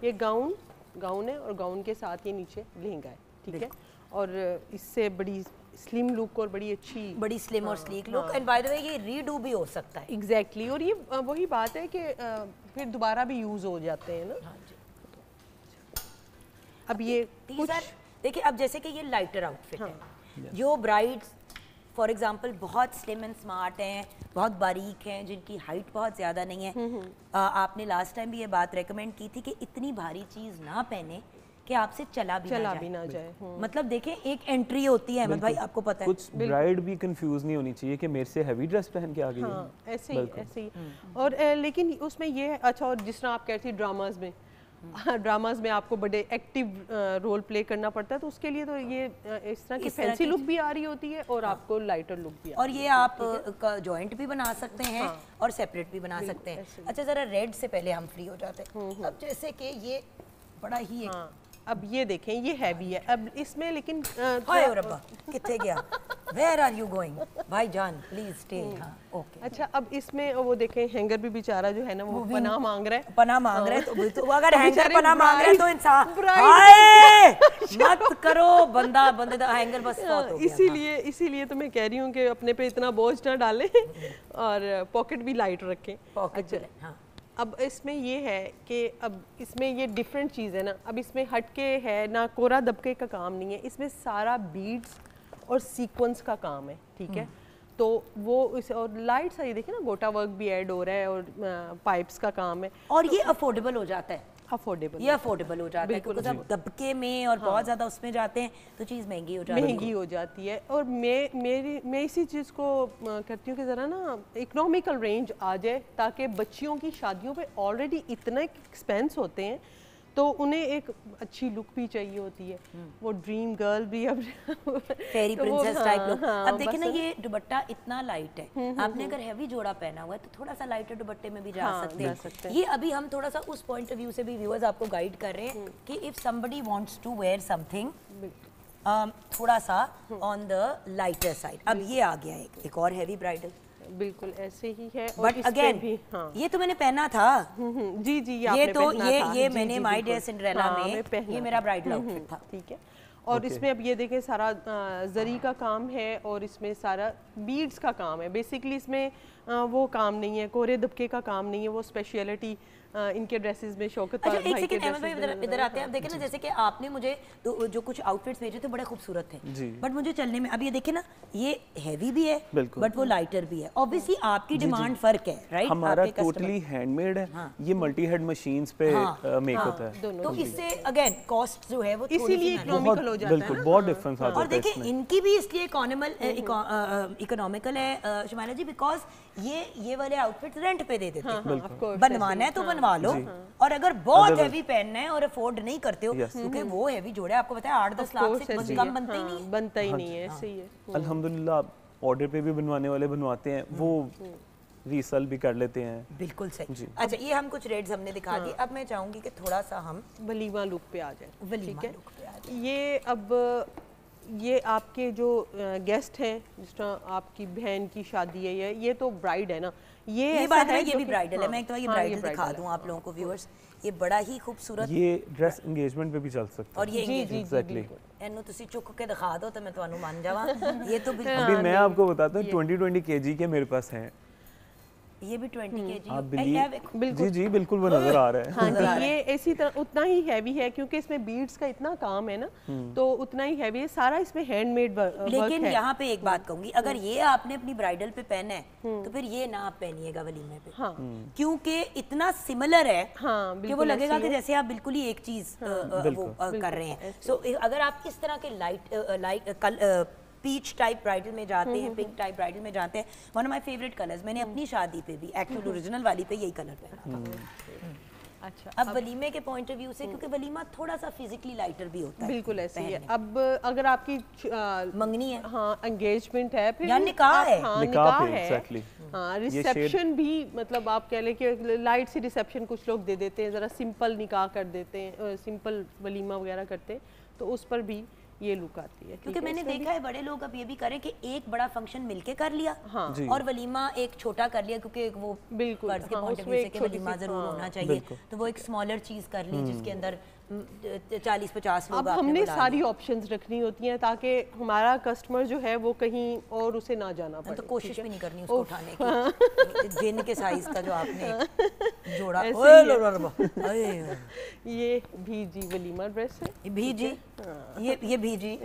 ये गाउन है और गाउन के साथ ये नीचे लहंगा है, ठीक है। और इससे बड़ी स्लिम लुक और बड़ी अच्छी बड़ी स्लिम और sleek look, and by the वे ये रीडू भी हो सकता है। एग्जैक्टली। और ये वही बात है कि फिर दोबारा भी यूज हो जाते हैं ना। हाँ जी। अब ये कुछ देखिए, अब जैसे कि ये लाइटर आउटफिट है, जो ब्राइड्स फॉर एग्जांपल बहुत स्लिम एंड स्मार्ट हैं, बहुत बारीक हैं, जिनकी हाइट बहुत ज़्यादा नहीं है, आपने लास्ट टाइम भी ये बात रेकमेंड की थी कि इतनी भारी चीज़ ना पहने कि आपसे चला भी ना जाए। मतलब देखें एक एंट्री होती है अहमद भाई, आपको पता है कुछ ब्राइड भी कंफ्यूज नहीं होनी चाहिए कि मेरे से हैवी ड्रेस पहन के आ गई हाँ, है। ऐसे ही और लेकिन उसमें ये है, अच्छा, और जिस तरह आप कहती ड्रामाज में आपको बड़े एक्टिव रोल प्ले करना पड़ता है, तो उसके लिए तो ये इस तरह की फैंसी लुक भी आ रही होती है और आपको लाइटर लुक भी और ये आप जॉइंट भी बना सकते हैं और सेपरेट भी बना सकते हैं। अच्छा जरा रेड से पहले हम फ्री हो जाते हैं। अब जैसे कि ये बड़ा ही एक अब ये देखें ये हैवी है, अब इसमें लेकिन हाय रब्बा किथे गया, वेयर आर यू गोइंग भाईजान प्लीज स्टे। हाँ ओके। अच्छा अब इसमें वो देखें हैंगर भी बेचारा जो है ना वो पनाह मांग रहा है, तो अगर हैंगर पनाह मांग रहा है तो इंसान हाय मत करो, बंदे का हैंगर बस फौत हो गया। इसीलिए तो मैं कह रही हूँ कि अपने पे इतना बोझ ना डालें और पॉकेट भी लाइट रखें। अच्छा अब इसमें ये है कि अब इसमें ये डिफरेंट चीज़ है ना, अब इसमें हटके है ना, कोरा दबके का काम नहीं है, इसमें सारा बीड्स और सीक्वेंस का काम है, ठीक है। तो वो इस और लाइट सा ये देखिए ना गोटा वर्क भी ऐड हो रहा है और पाइप्स का काम है और ये अफोर्डेबल हो जाता है, अफोर्डेबल हो जाता है क्योंकि जब दबके में और बहुत ज़्यादा उसमें जाते हैं तो चीज़ महंगी हो जाती है। और मैं इसी चीज़ को करती हूँ कि ज़रा ना इकोनॉमिकल रेंज आ जाए, ताकि बच्चियों की शादियों पे ऑलरेडी इतने एक्सपेंस होते हैं तो उन्हें एक अच्छी लुक भी चाहिए होती है, वो ड्रीम गर्ल भी अब फेरी प्रिंसेस टाइप लुक। अब देखिए ना ये दुपट्टा इतना लाइट है, आपने अगर हैवी जोड़ा पहना हुआ है तो थोड़ा सा लाइटर दुपट्टे में भी जा सकते हैं। ये अभी हम थोड़ा सा उस पॉइंट ऑफ व्यू से भी व्यूअर्स आपको गाइड कर रहे हैं कि if somebody wants to wear something थोड़ा सा ऑन द लाइटर साइड। अब ये आ गया एक और हैवी ब्राइडल, बिल्कुल ऐसे ही है। बट अगेन ये तो मैंने पहना था जी ये तो ये मैंने माय डियर सिंड्रेला में ये मेरा ब्राइडल आउटफिट था, ठीक है। और इसमें अब ये देखें सारा जरी का काम है और इसमें सारा बीड्स का काम है। बेसिकली इसमें वो काम नहीं है, कोरे दबके का काम नहीं है, वो स्पेशलिटी इनके ड्रेसेस में शौकत अच्छा एक सेकंड अहमद भाई इधर आते हैं। आप देखें ना जैसे कि आपने मुझे तो जो कुछ आउटफिट्स भेजे थे बड़े खूबसूरत थे, बट मुझे चलने में अब ये देखें ना ये हैवी भी है बट वो लाइटर भी है। ऑब्वियसली आपकी डिमांड फर्क है, राइट? हमारा टोटली हैंडमेड है, ये मल्टी हेड मशीन्स पे मेक होता है, तो इससे अगेन कॉस्ट जो है वो इसीलिए इकोनॉमिकल हो जाता है। बिल्कुल बहुत डिफरेंस आ जाता है। और देखिए इनकी भी इसलिए इकोनॉमिकल है शुमाइला जी, बिकॉज ये वाले आउटफिट्स रेंट पे दे देते हैं। बनवाना है तो बनवा लो, और अगर बहुत हैवी पहनना है और अफोर्ड नहीं करते हो क्योंकि वो हैवी जोड़े आपको पता है 8-10 लाख से कम बनता ही नहीं है। सही है। अल्हम्दुलिल्लाह ऑर्डर पे भी बनवाने वाले बनवाते हैं, वो रीसेल भी कर लेते हैं। बिल्कुल सही। अच्छा ये हम कुछ रेट्स हमने दिखा दिए, अब मैं चाहूंगी कि थोड़ा सा हम वलीमा लुक पे आ जाए। ठीक है, ये अब ये आपके जो गेस्ट हैं, जिस तरह आपकी बहन की शादी है, ये तो ब्राइड है ना, ये बात है, ये भी ब्राइडल है। मैं एक तो ये ब्राइडल दिखा दूं आप लोगों को व्यूअर्स, ये बड़ा ही खूबसूरत, ये ड्रेस एंगेजमेंट पे भी चल सकता है। और ये एग्जैक्टली एनु तुसी चुक के दिखा दो तो मैं ਤੁਹਾਨੂੰ मान जावा। ये तो बिल्कुल अभी मैं आपको बताता हूं 20 kg के मेरे पास हैं। ये भी 20 kg जी जी बिल्कुल वो नजर आ रहा है। हाँ जी, ये इसी तरह उतना ही हैवी है क्योंकि इसमें बीड्स का इतना काम है ना, तो उतना ही हैवी है, सारा इसमें हैंडमेड वर्क है। लेकिन यहाँ पे एक बात कहूंगी, अगर ये आपने अपनी ब्राइडल पे पहना है तो फिर ये ना आप पहनिएगा वलीमे पे, क्योंकि इतना सिमिलर है कि वो लगेगा कि जैसे आप बिल्कुल ही एक चीज कर रहे हैं। सो अगर आप इस तरह के लाइट पीच टाइप ब्राइडल में जाते हैं, पिंक टाइप ब्राइडल में जाते हैं, one of my favourite colours, मैंने अपनी शादी पे भी एक्चुअली ओरिजिनल वाली पे यही कलर पहना था। अच्छा अब वलीमे के पॉइंट ऑफ व्यू से, क्योंकि वलीमा थोड़ा सा फिजिकली लाइटर भी होता है, बिल्कुल ऐसे ही है। अब अगर आपकी मंगनी है, हाँ एंगेजमेंट है, फिर या निकाह है, निकाह है, हाँ रिसेप्शन भी, मतलब आप कह लें कि लाइट सी रिसेप्शन कुछ लोग दे देते हैं, ज़रा सिंपल निकाह कर देते हैं, सिंपल वलीमा वगैरह करते हैं, तो उस पर भी ये लुक आती है। क्योंकि मैंने देखा है बड़े लोग अब ये भी करें कि एक बड़ा फंक्शन मिलके कर लिया, हाँ, और वलीमा एक छोटा कर लिया, क्योंकि वो बिल्कुल के पॉइंट ऑफ व्यू से कि वलीमा जरूर होना चाहिए, तो वो एक स्मॉलर चीज कर ली जिसके अंदर 40-50 लोग। अब हमने सारी ऑप्शंस रखनी होती हैं ताकि हमारा कस्टमर जो है वो कहीं और उसे ना जाना पड़े। तो कोशिश भी नहीं करनी उसको उठाने की, जिन के साइज का जो आपने जोड़ा। ये भीजी वलीमा ड्रेस है, भीजी, ये भीजी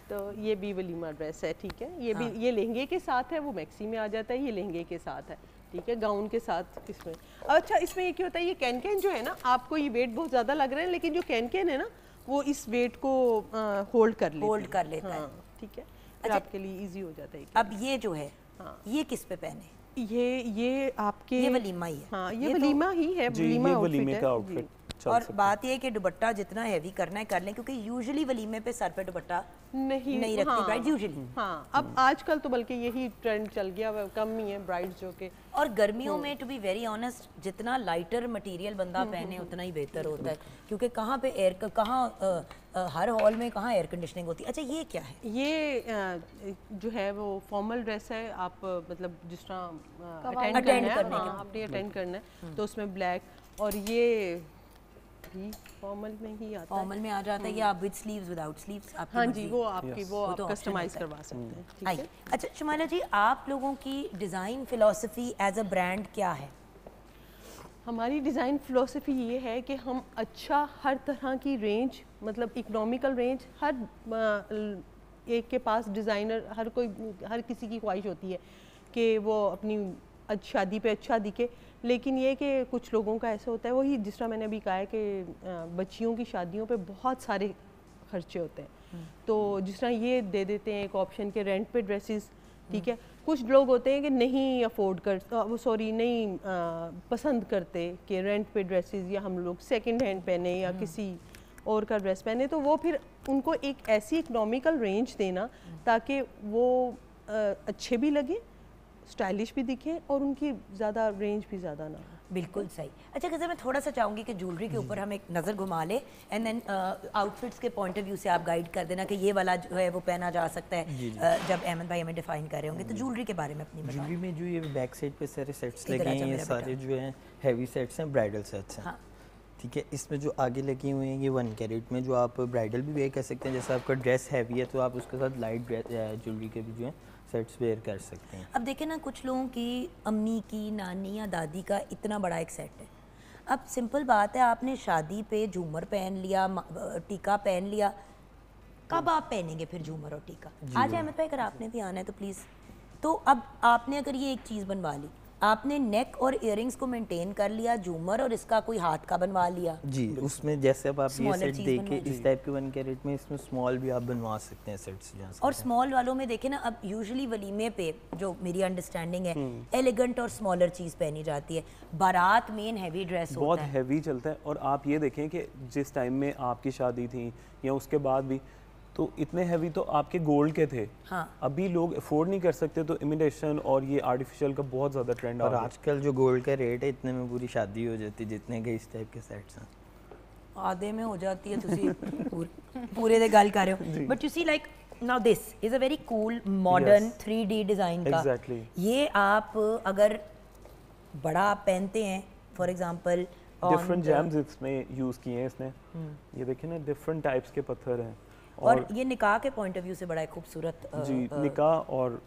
तो ये भी वलीमा ड्रेस है, ठीक है। ये भी ये लहंगे के साथ है, वो मैक्सी में आ जाता है, ये लहंगे के साथ है, ठीक है, गाउन के साथ इसमें। अच्छा, इसमें ये क्या होता है, ये कैन जो है ना, आपको ये वेट बहुत ज़्यादा लग रहा है, लेकिन जो कैन है ना वो इस वेट को होल्ड कर लेता है। ठीक है, फिर अच्छा, आपके लिए इजी हो जाता है। अब ये जो है ये किस पे पहने? ये आपके ये वलीमा ही है। हाँ, ये वलीमा ही है, जी, वलीमा ये आउटफिट वलीमे है का जी। आउटफिट चल और सकता है। बात ये है कि दुपट्टा जितना हैवी करना है कर लें, क्योंकि यूजुअली वलीमे पे सर पे दुपट्टा नहीं रखती ब्राइड यूजुअली। हाँ, अब आजकल तो बल्कि यही ट्रेंड चल गया है, कम ही है ब्राइड्स जो के। और गर्मियों में टू बी वेरी ऑनेस्ट जितना लाइटर मटेरियल बंदा पहने उतना ही बेहतर होता है, क्योंकि कहाँ पे हर हॉल में कहाँ एयर कंडीशनिंग होती है। अच्छा, ये क्या है? ये जो है वो फॉर्मल ड्रेस है, आप मतलब जिस तरह attend अटेंड करना करने है, के हाँ, आपने अटेंड करना है तो उसमें ब्लैक, और ये भी फॉर्मल में ही आता है। फॉर्मल में आ जाता है या आप विद स्लीव्स विदाउट स्लीव्स? हाँ जी, वो आपकी वो वो आप तो option कस्टमाइज होता है। करवा सकते हैं। ठीक आइए, है, अच्छा शमाइला जी, आप लोगों की design philosophy as a brand क्या है? हमारी डिज़ाइन फ़िलोसफी ये है कि हम अच्छा हर तरह की रेंज, मतलब इकोनॉमिकल रेंज, एक के पास डिज़ाइनर, हर किसी की ख्वाहिश होती है कि वो अपनी शादी पे अच्छा दिखे, लेकिन ये कि कुछ लोगों का ऐसा होता है, वही जिस तरह मैंने अभी कहा है कि बच्चियों की शादियों पे बहुत सारे खर्चे होते हैं, तो जिस तरह ये दे देते हैं एक ऑप्शन के रेंट पे ड्रेसेस। ठीक है, कुछ लोग होते हैं कि नहीं अफोर्ड कर नहीं पसंद करते कि रेंट पे ड्रेसेस, या हम लोग सेकंड हैंड पहने या किसी और का ड्रेस पहने, तो वो फिर उनको एक ऐसी इकोनॉमिकल रेंज देना ताकि वो अच्छे भी लगे, स्टाइलिश भी दिखें और उनकी ज़्यादा रेंज भी ज़्यादा ना हो। बिल्कुल सही। अच्छा गज़र, मैं थोड़ा सा चाहूँगी कि ज्वेलरी के ऊपर हम एक नज़र घुमा ले एंड देन आउटफिट्स के पॉइंट ऑफ व्यू से आप गाइड कर देना कि ये वाला जो है वो पहना जा सकता है। जब अहमद भाई हमें डिफाइन कर रहे होंगे तो ज्वेलरी के बारे में अपनी बताओ। ज्वेलरी में जो ये बैक साइड पे सारे सेट्स इधर लगे आजा हैं, ये मेरा सारे जो हैं हैवी सेट्स हैं, ब्राइडल सेट्स हैं। हाँ। ठीक है, इसमें जो आगे लगे हुए हैं ये 1 कैरेट में, जो आप ब्राइडल भी वेयर कर सकते हैं। जैसे आपका ड्रेस हैवी है तो आप उसके साथ लाइट ज्वेलरी के भी जो है सेट्स वेयर कर सकते हैं। अब देखें ना, कुछ लोगों की अम्मी की, नानी या दादी का इतना बड़ा एक सेट है। अब सिंपल बात है, आपने शादी पे झूमर पहन लिया, टीका पहन लिया, कब आप पहनेंगे फिर झूमर और टीका? आज अहमद भाई अगर आपने भी आना है तो प्लीज़। तो अब आपने अगर ये एक चीज़ बनवा ली, आपने नेक और इयरिंग्स को मेंटेन कर लिया, झूमर और इसका कोई हाथ का बनवा लिया जी, उसमें जैसे अब आप ये Smaller सेट चीज़ देखे बनवाई। इस टाइप के 1 कैरेट में, इसमें स्मॉल भी आप बनवा सकते हैं सेट्स जहाँ से। और स्मॉल वालों में देखें ना, अब यूजुअली वलीमे पे जो मेरी अंडरस्टैंडिंग है एलिगेंट और स्मॉलर चीज़ पहनी जाती है, बारात मेन हैवी ड्रेस बहुत होता है। हैवी चलता है। और आप ये देखें कि जिस टाइम में आपकी शादी थी या उसके बाद भी, तो इतने हैवी तो आपके गोल्ड के थे। हाँ। अभी लोग अफोर्ड नहीं कर सकते, तो इमिटेशन और ये आर्टिफिशियल का बहुत ज़्यादा ट्रेंड आ और गया। आजकल जो गोल्ड का रेट है, इतने में पूरी शादी हो जाती है जितने के इस टाइप के सेट्स हैं। आधे में हो जाती है, तुसी पूरे दे गल कर रहे हो, but you see like now this is a very cool modern 3D design का। Exactly. ये आप अगर बड़ा आप पहनते हैं, फॉर एग्जांपल डिफरेंट जैम्स इसमें यूज़ किए हैं इसने। ये देखिए ना, डिफरेंट टाइप्स के पत्थर हैं। और ये निकाह के पॉइंट ऑफ व्यू से बड़ा एक खूबसूरत जी, निकाह और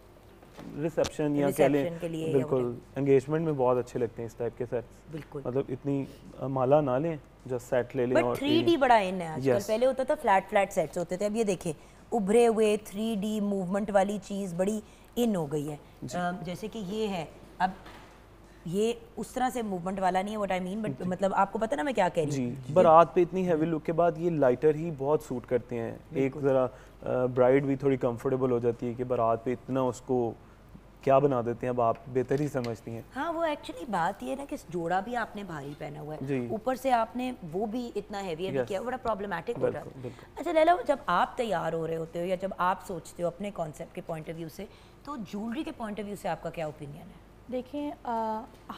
रिसेप्शन या कह लें, रिसेप्शन के लिए या बिल्कुल एंगेजमेंट में बहुत अच्छे लगते हैं इस टाइप के सेट्स। बिल्कुल। मतलब इतनी माला ना लें, जस्ट सेट ले लें। बट और 3D बड़ा इन है आजकल। Yes. पहले होता था फ्लैट सेट्स होते थे, अब ये देखें उभरे हुए 3D मूवमेंट वाली चीज़ बड़ी इन हो गई है। जैसे कि ये है, अब ये उस तरह से मूवमेंट वाला नहीं है, व्हाट आई मीन, बट मतलब आपको पता ना मैं क्या कह रही हूँ। जी, बारात पे इतनी हैवी लुक के बाद ये लाइटर ही बहुत सूट करते हैं। एक ज़रा ब्राइड भी थोड़ी कंफर्टेबल हो जाती है कि बारात पे इतना उसको क्या बना देते हैं। अब आप बेहतर ही समझती हैं। हाँ, वो एक्चुअली बात ये है ना कि जोड़ा भी आपने भारी पहना हुआ जी। है, ऊपर से आपने वो भी इतना हैवी Yes. किया, बड़ा प्रॉब्लमेटिक हो बिल्कुल, जाता है। बिल्कुल। अच्छा लैला, जब आप तैयार हो रहे होते हो या जब आप सोचते हो अपने कॉन्सेप्ट के पॉइंट ऑफ व्यू से, तो ज्वेलरी के पॉइंट ऑफ व्यू से आपका क्या ओपिनियन है? देखिए,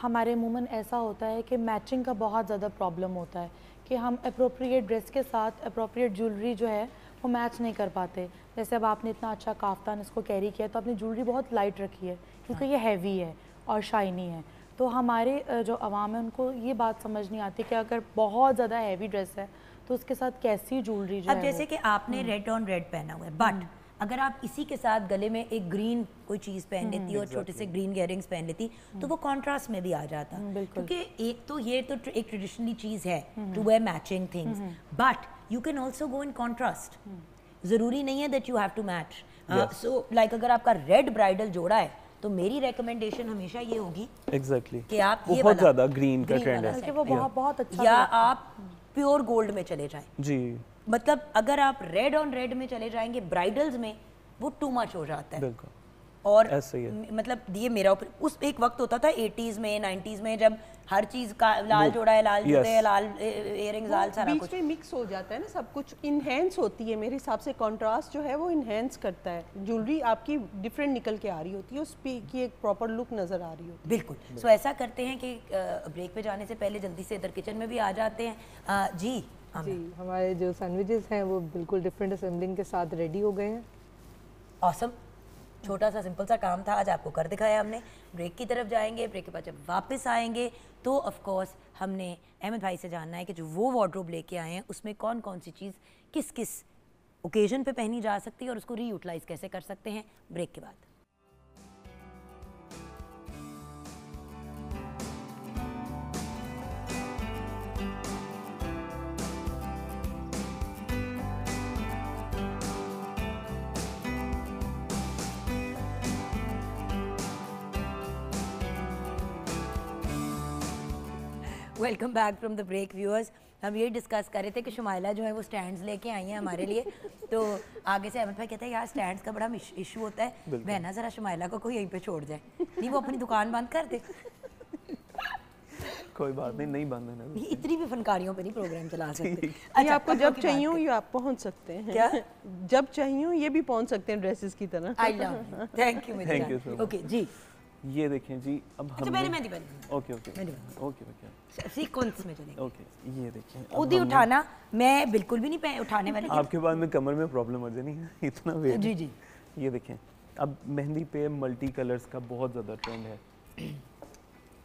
हमारे अमूमन ऐसा होता है कि मैचिंग का बहुत ज़्यादा प्रॉब्लम होता है कि हम अप्रोप्रिएट ड्रेस के साथ अप्रोप्रिएट ज्वेलरी जो है वो मैच नहीं कर पाते। जैसे अब आपने इतना अच्छा काफ्तान इसको कैरी किया, तो आपने ज्वेलरी बहुत लाइट रखी है क्योंकि ये हैवी है और शाइनी है। तो हमारे जो अवाम है उनको ये बात समझ नहीं आती कि अगर बहुत ज़्यादा हैवी ड्रेस है तो उसके साथ कैसी ज्वेलरी जो अब है जैसे कि आपने रेड ऑन रेड पहना हुआ है, बट अगर आप इसी के साथ गले में एक ग्रीन कोई चीज़ पहन लेती और छोटे से ग्रीन इयरिंग्स पहन लेती, तो वो कॉन्ट्रास्ट में भी आ जाता। क्योंकि एक तो ये तो एक ट्रेडिशनली चीज़ है to wear matching things, but you can also go in contrast. ज़रूरी नहीं है that you have to match. So like अगर आपका रेड ब्राइडल जोड़ा है तो मेरी रिकमेंडेशन हमेशा ये होगी एग्जैक्टली कि आप ये बहुत वाला ज़्यादा ग्रीन का green ट्रेंड वाला है बल्कि वो बहुत अच्छा या भी लगता है। आप प्योर गोल्ड में चले जाएं। जी। मतलब अगर आप रेड ऑन रेड में चले जाएंगे ब्राइडल्स में, वो टू मच हो जाता है। बिल्कुल और ऐसे ही है। मतलब ये मेरा उस एक वक्त होता था 80s में 90s में, जब हर चीज का लाल जोड़ा है, लाल जूते हैं, लाल इयररिंग्स, लाल सारा बीच कुछ। में मिक्स हो जाता है ना सब कुछ, इनहेंस होती है मेरे हिसाब से। कंट्रास्ट जो है वो इनहेंस करता है, ज्वेलरी आपकी डिफरेंट निकल के आ रही होती है, उस पे की एक प्रॉपर लुक नज़र आ रही होती बिल्कुल। सो ऐसा करते हैं कि ब्रेक पे जाने से पहले जल्दी से इधर किचन में भी आ जाते हैं। जी जी, हमारे जो सैंडविचेस हैं वो बिल्कुल डिफरेंट असेंबलिंग के साथ रेडी हो गए हैं। ऑसम, छोटा सा सिंपल सा काम था, आज आपको कर दिखाया हमने। ब्रेक की तरफ जाएंगे, ब्रेक के बाद जब वापस आएंगे तो ऑफ कोर्स हमने अहमद भाई से जानना है कि जो वो वार्डरोब लेके आए हैं उसमें कौन कौन सी चीज़ किस किस ओकेजन पे पहनी जा सकती है और उसको रीयूटिलाइज कैसे कर सकते हैं। ब्रेक के बाद welcome back from the break viewers. हम ये डिस्कस कर रहे थे कि शुमाइला जो है वो स्टैंड्स लेके आई हैं हमारे लिए। तो आगे से अहमद भाई कहते हैं यार स्टैंड्स का बड़ा इशू होता है, बहना ज़रा शुमाइला को कोई यहीं पे छोड़ जाए, नहीं वो अपनी दुकान बंद कर दे। कोई बात नहीं, नहीं बंद है ना। इतनी भी फनकारियों पे नहीं प्रोग्राम चला सकते। है। ये आपको जब चाहिए हो ये आप पहुंच सकते हैं। क्या? जब चाहिए हो ये भी पहुंच सकते हैं ड्रेसेस की तरह। I love, thank you. Thank you so much. Okay जी। ये देखें जी, अब अच्छा हम पहले मेहंदी पहन ओके ओके मेहंदी पहन। ओके ओके सीक्वेंस में चलेंगे। ओके। ये देखें, अब खुद ही हमने- उठाना, मैं बिल्कुल भी नहीं उठाने वाली। आपके बाद में कमर में प्रॉब्लम हो जानी है इतना वेट। जी जी। ये देखें, अब मेहंदी पे मल्टी कलर्स का बहुत ज़्यादा ट्रेंड है।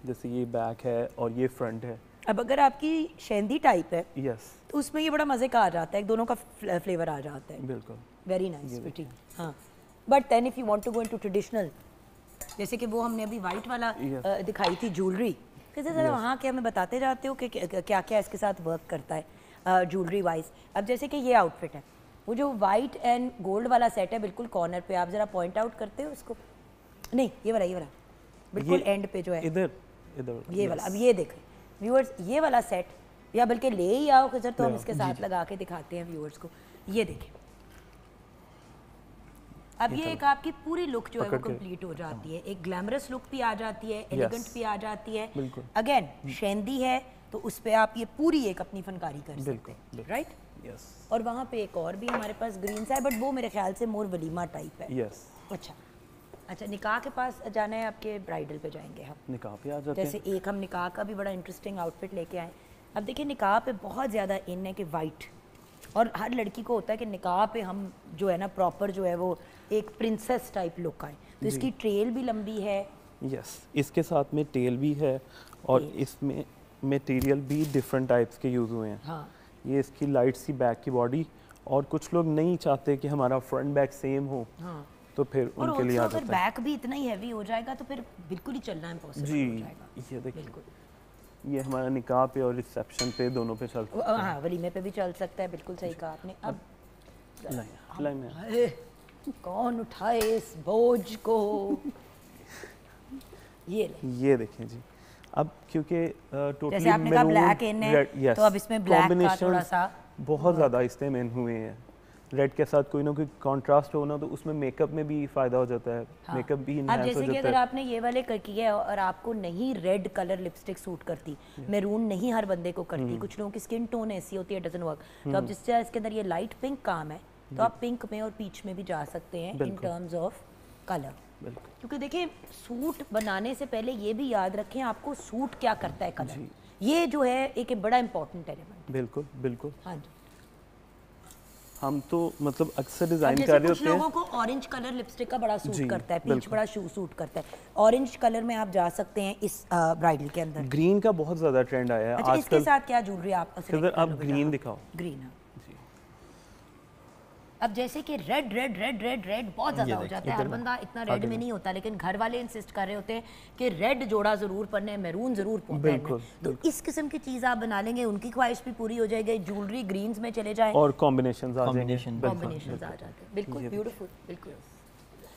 जैसे ये बैक है और ये फ्रंट है। अब अगर आपकी शेंदी टाइप है यस तो उसमें ये बड़ा मज़े का आ जाता है, दोनों का फ्लेवर आ जाता है। बिल्कुल। Very nice, pretty. हाँ, but then if you want to go into traditional, जैसे कि वो हमने अभी वाइट वाला दिखाई थी ज्वेलरी, कैसे ज़रा वहाँ के हमें बताते जाते हो कि क्या क्या इसके साथ वर्क करता है ज्वेलरी वाइज। अब जैसे कि ये आउटफिट है, वो जो वाइट एंड गोल्ड वाला सेट है बिल्कुल कॉर्नर पे, आप ज़रा पॉइंट आउट करते हो उसको। नहीं, ये वाला बिल्कुल एंड पे जो है, इधर इधर ये वाला। अब ये देखें व्यूअर्स, ये वाला सेट, या बल्कि ले ही आओ किधर तो हम इसके साथ लगा के दिखाते हैं व्यूअर्स को। ये देखें, अब ये एक आपकी पूरी लुक जो है वो कंप्लीट हो जाती है, एक ग्लैमरस लुक भी आ जाती है, एलिगेंट भी आ जाती है। बिल्कुल। अगेन शेंदी है तो उस पे आप ये पूरी एक अपनी फनकारी कर सकते हैं, राइट। यस और वहाँ पे एक और भी हमारे पास ग्रीन सा है, बट वो मेरे ख्याल से मोर वलीमा टाइप है। यस। अच्छा, निकाह के पास जाना है आपके, ब्राइडल पे जाएंगे हम। निकाह पे आ जाते हैं। जैसे एक हम निकाह का भी बड़ा इंटरेस्टिंग आउटफिट लेके आए। अब देखिए निकाह पे बहुत ज़्यादा इन है कि वाइट, और हर लड़की को होता है कि निकाह पे हम जो है ना प्रॉपर जो है वो एक प्रिंसेस टाइप लुक आए। तो इसकी ट्रेल भी लंबी है। यस, इसके साथ में टेल भी है और इसमें मटेरियल भी डिफरेंट टाइप्स के यूज़ हुए हैं। हाँ, ये इसकी लाइट सी बैक की बॉडी, और कुछ लोग नहीं चाहते कि हमारा फ्रंट बैक सेम हो, हाँ। तो फिर और उनके लिए आ अगर जाता है। बैक भी इतना ही हैवी हो जाएगा तो फिर बिल्कुल ही चलना इम्पॉसिबल जी, हो जाएगा। ये देखिए, बिल्कुल। ये हमारा निकाह पे और रिसेप्शन पे दोनों पे चलता है। हाँ, वलीमे पे भी चल सकता है, बिल्कुल सही कहा आपने। अब लाइन में अरे, कौन उठाए इस बोझ को। ये ले। ये देखें जी, अब क्योंकि टोटली जैसे आपने कहा black in है, तो अब इसमें black का थोड़ा सा बहुत ज़्यादा इस्तेमाल हुए हैं। रेड के साथ कोई ना कोई कंट्रास्ट हो ना, तो उसमें मेकअप में भी फ़ायदा हो जाता है। हाँ। मेकअप भी अब इनहैंस हो जैसे कि जाता अगर है। आपने ये वाले किया है और आपको नहीं रेड कलर लिपस्टिक सूट करती, मैरून नहीं हर बंदे को करती, कुछ लोगों की स्किन टोन ऐसी होती है डजंट वर्क, तो अब जिस तरह इसके अंदर ये लाइट पिंक काम है तो आप पिंक में और पीच में भी जा सकते हैं इन टर्म्स ऑफ कलर। बिल्कुल। क्योंकि देखिए सूट बनाने से पहले ये भी याद रखें आपको सूट क्या करता है कलर, ये जो है एक बड़ा इंपॉर्टेंट एलिमेंट। बिल्कुल बिल्कुल। हाँ जी। हम तो मतलब अक्सर डिज़ाइन जैसे कर रहे कुछ होते हैं। लोगों को ऑरेंज कलर लिपस्टिक का बड़ा सूट जी, करता है, पीच बिल्कुल। बड़ा सूट करता है। ऑरेंज कलर में आप जा सकते हैं इस ब्राइडल के अंदर। ग्रीन का बहुत ज़्यादा ट्रेंड आया है अच्छा, इसके आजकल। साथ क्या ज्वेलरी आप किधर आप ग्रीन दिखाओ। ग्रीन। हाँ। जी। अब जैसे कि red red red red red बहुत ज़्यादा हो जाता है, हर बंदा इतना रेड में नहीं होता, लेकिन घर वाले इंसिस्ट कर रहे होते हैं कि रेड जोड़ा ज़रूर पहनना है, मैरून ज़रूर पहनना है। बिल्कुल, तो इस किस्म की चीज़ आप बना लेंगे, उनकी ख्वाहिश भी पूरी हो जाएगी। ज्वेलरी ग्रीन्स में चले जाएं, और कॉम्बिनेशंस आ जाएंगे। Combination, बिल्कुल, कॉम्बिनेशंस आ जाते हैं। बिल्कुल ब्यूटीफुल, बिल्कुल।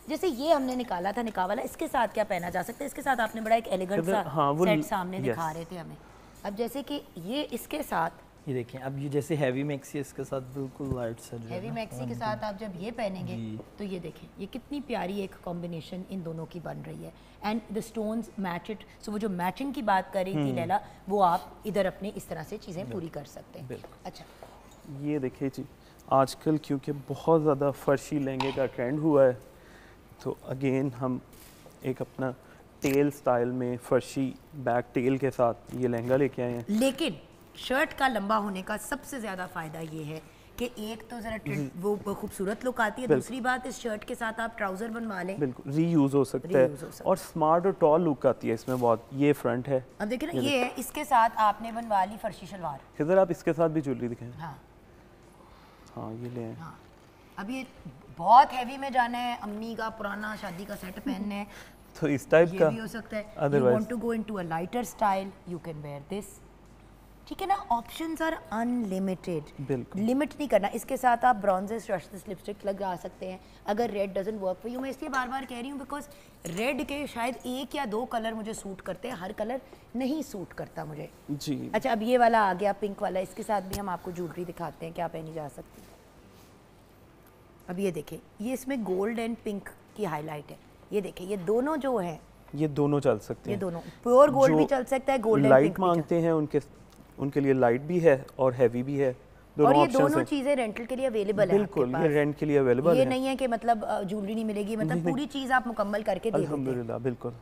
जैसे ये हमने निकाला था निकाह वाला, इसके साथ क्या पहना जा सकता है? इसके साथ आपने बड़ा एक एलिगेंट सा हाँ, वो सेट सामने yes. दिखा रहे थे हमें। अब जैसे कि ये इसके साथ ये देखें, अब ये जैसे हैवी मैक्सी इसके साथ बिल्कुल लाइट सा जो है हैवी ना, मैक्सी के साथ आप जब ये पहनेंगे तो ये देखें ये कितनी प्यारी एक कॉम्बिनेशन इन दोनों की बन रही है। And the stones match it. So वो जो मैचिंग की बात कर रही थी लैला, वो आप इधर अपने इस तरह से चीज़ें पूरी कर सकते हैं। अच्छा, ये देखिए जी, आजकल क्योंकि बहुत ज़्यादा फर्शी लहंगे का ट्रेंड हुआ है, तो अगेन हम एक अपना टेल स्टाइल में फर्शी बैक टेल के साथ ये लहंगा लेके आए हैं। लेकिन शर्ट का लंबा होने का सबसे ज़्यादा फ़ायदा ये है कि एक तो ज़रा वो खूबसूरत लुक आती है, दूसरी बात इस शर्ट के साथ आप ट्राउज़र बनवा लें, बिल्कुल रीयूज़ हो सकता Reuse हो है सकता और स्मार्ट और टॉल लुक आती है इसमें बहुत। ये फ्रंट है। अब देखिए ना ये है, इसके साथ आपने बनवा ली फर्शी शलवार। किधर आप इसके साथ भी ज्वेलरी दिखाएं। हाँ हाँ, ये ले आए। हाँ, अब ये बहुत हैवी में जाना है, अम्मी का पुराना शादी का सेट पहनना है, तो इस टाइप ये का भी हो सकता है। You Otherwise- want to go into a lighter style, you can wear this. ठीक है ना, ऑप्शंस आर अनलिमिटेड, बिल्कुल। लिमिट नहीं करना। इसके साथ आप ब्रॉन्जेस ब्रशेस लिपस्टिक लगा सकते हैं अगर red doesn't work for you. मैं इसलिए बार बार कह रही हूँ बिकॉज रेड के शायद 1 या 2 कलर मुझे सूट करते हैं, हर कलर नहीं सूट करता मुझे। जी। अच्छा, अब ये वाला आ गया पिंक वाला, इसके साथ भी हम आपको ज्वेलरी दिखाते हैं क्या पहनी जा सकती है। अब ये देखें, ये इसमें गोल्ड एंड पिंक की हाईलाइट है। ये देखें, ये दोनों जो हैं, ये दोनों चल सकते ये हैं। दोनों प्योर गोल्ड जो भी चल सकता है, गोल्ड एंड लाइट पिंक भी चल मांगते हैं उनके लिए लाइट भी है और हैवी भी है, दोनों और ये ऑप्शंस दोनों हैं। चीज़ें रेंटल के लिए अवेलेबल है बिल्कुल, ये रेंट के लिए अवेलेबल ये है। नहीं है कि मतलब ज्वेलरी नहीं मिलेगी, मतलब पूरी चीज़ आप मुकम्मल करके दे देते हैं। अल्हम्दुलिल्लाह, बिल्कुल।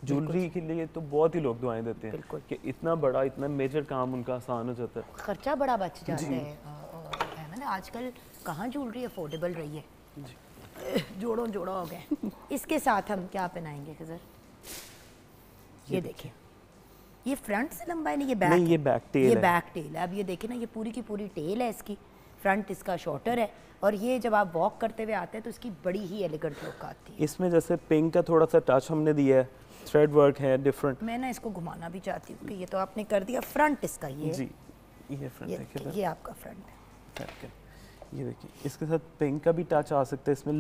ज्वेलरी के लिए तो बहुत ही लोग दुआएं देते हैं बिल्कुल। कि इतना बड़ा इतना मेजर काम उनका आसान हो जाता है। खर्चा बड़ा बच जाता है। अहमद, आजकल कहाँ ज्वेलरी अफोर्डेबल रही है, जोड़ों जोड़ा हो गए। इसके साथ हम क्या पहनाएंगे खजर? ये देखिए, ये फ्रंट से लंबा है, नहीं ये बैक नहीं, ये बैक टेल ये है। बैक टेल है। अब ये देखिए ना, ये पूरी की पूरी टेल है इसकी, फ्रंट इसका शॉर्टर है, और ये जब आप वॉक करते हुए आते हैं तो इसकी बड़ी ही एलिगेंट लुक आती है। इसमें जैसे पिंक का थोड़ा सा टच हमने दिया है, थ्रेड वर्क है डिफरेंट। मैं ना इसको घुमाना भी चाहती हूँ कि ये तो आपने कर दिया फ्रंट इसका, ये जी, ये फ्रंट ये है देखिए, किधर? ये आपका फ्रंट है। Okay. ये देखिए, इसके साथ पिंक का भी टच आ सकता है, इसमें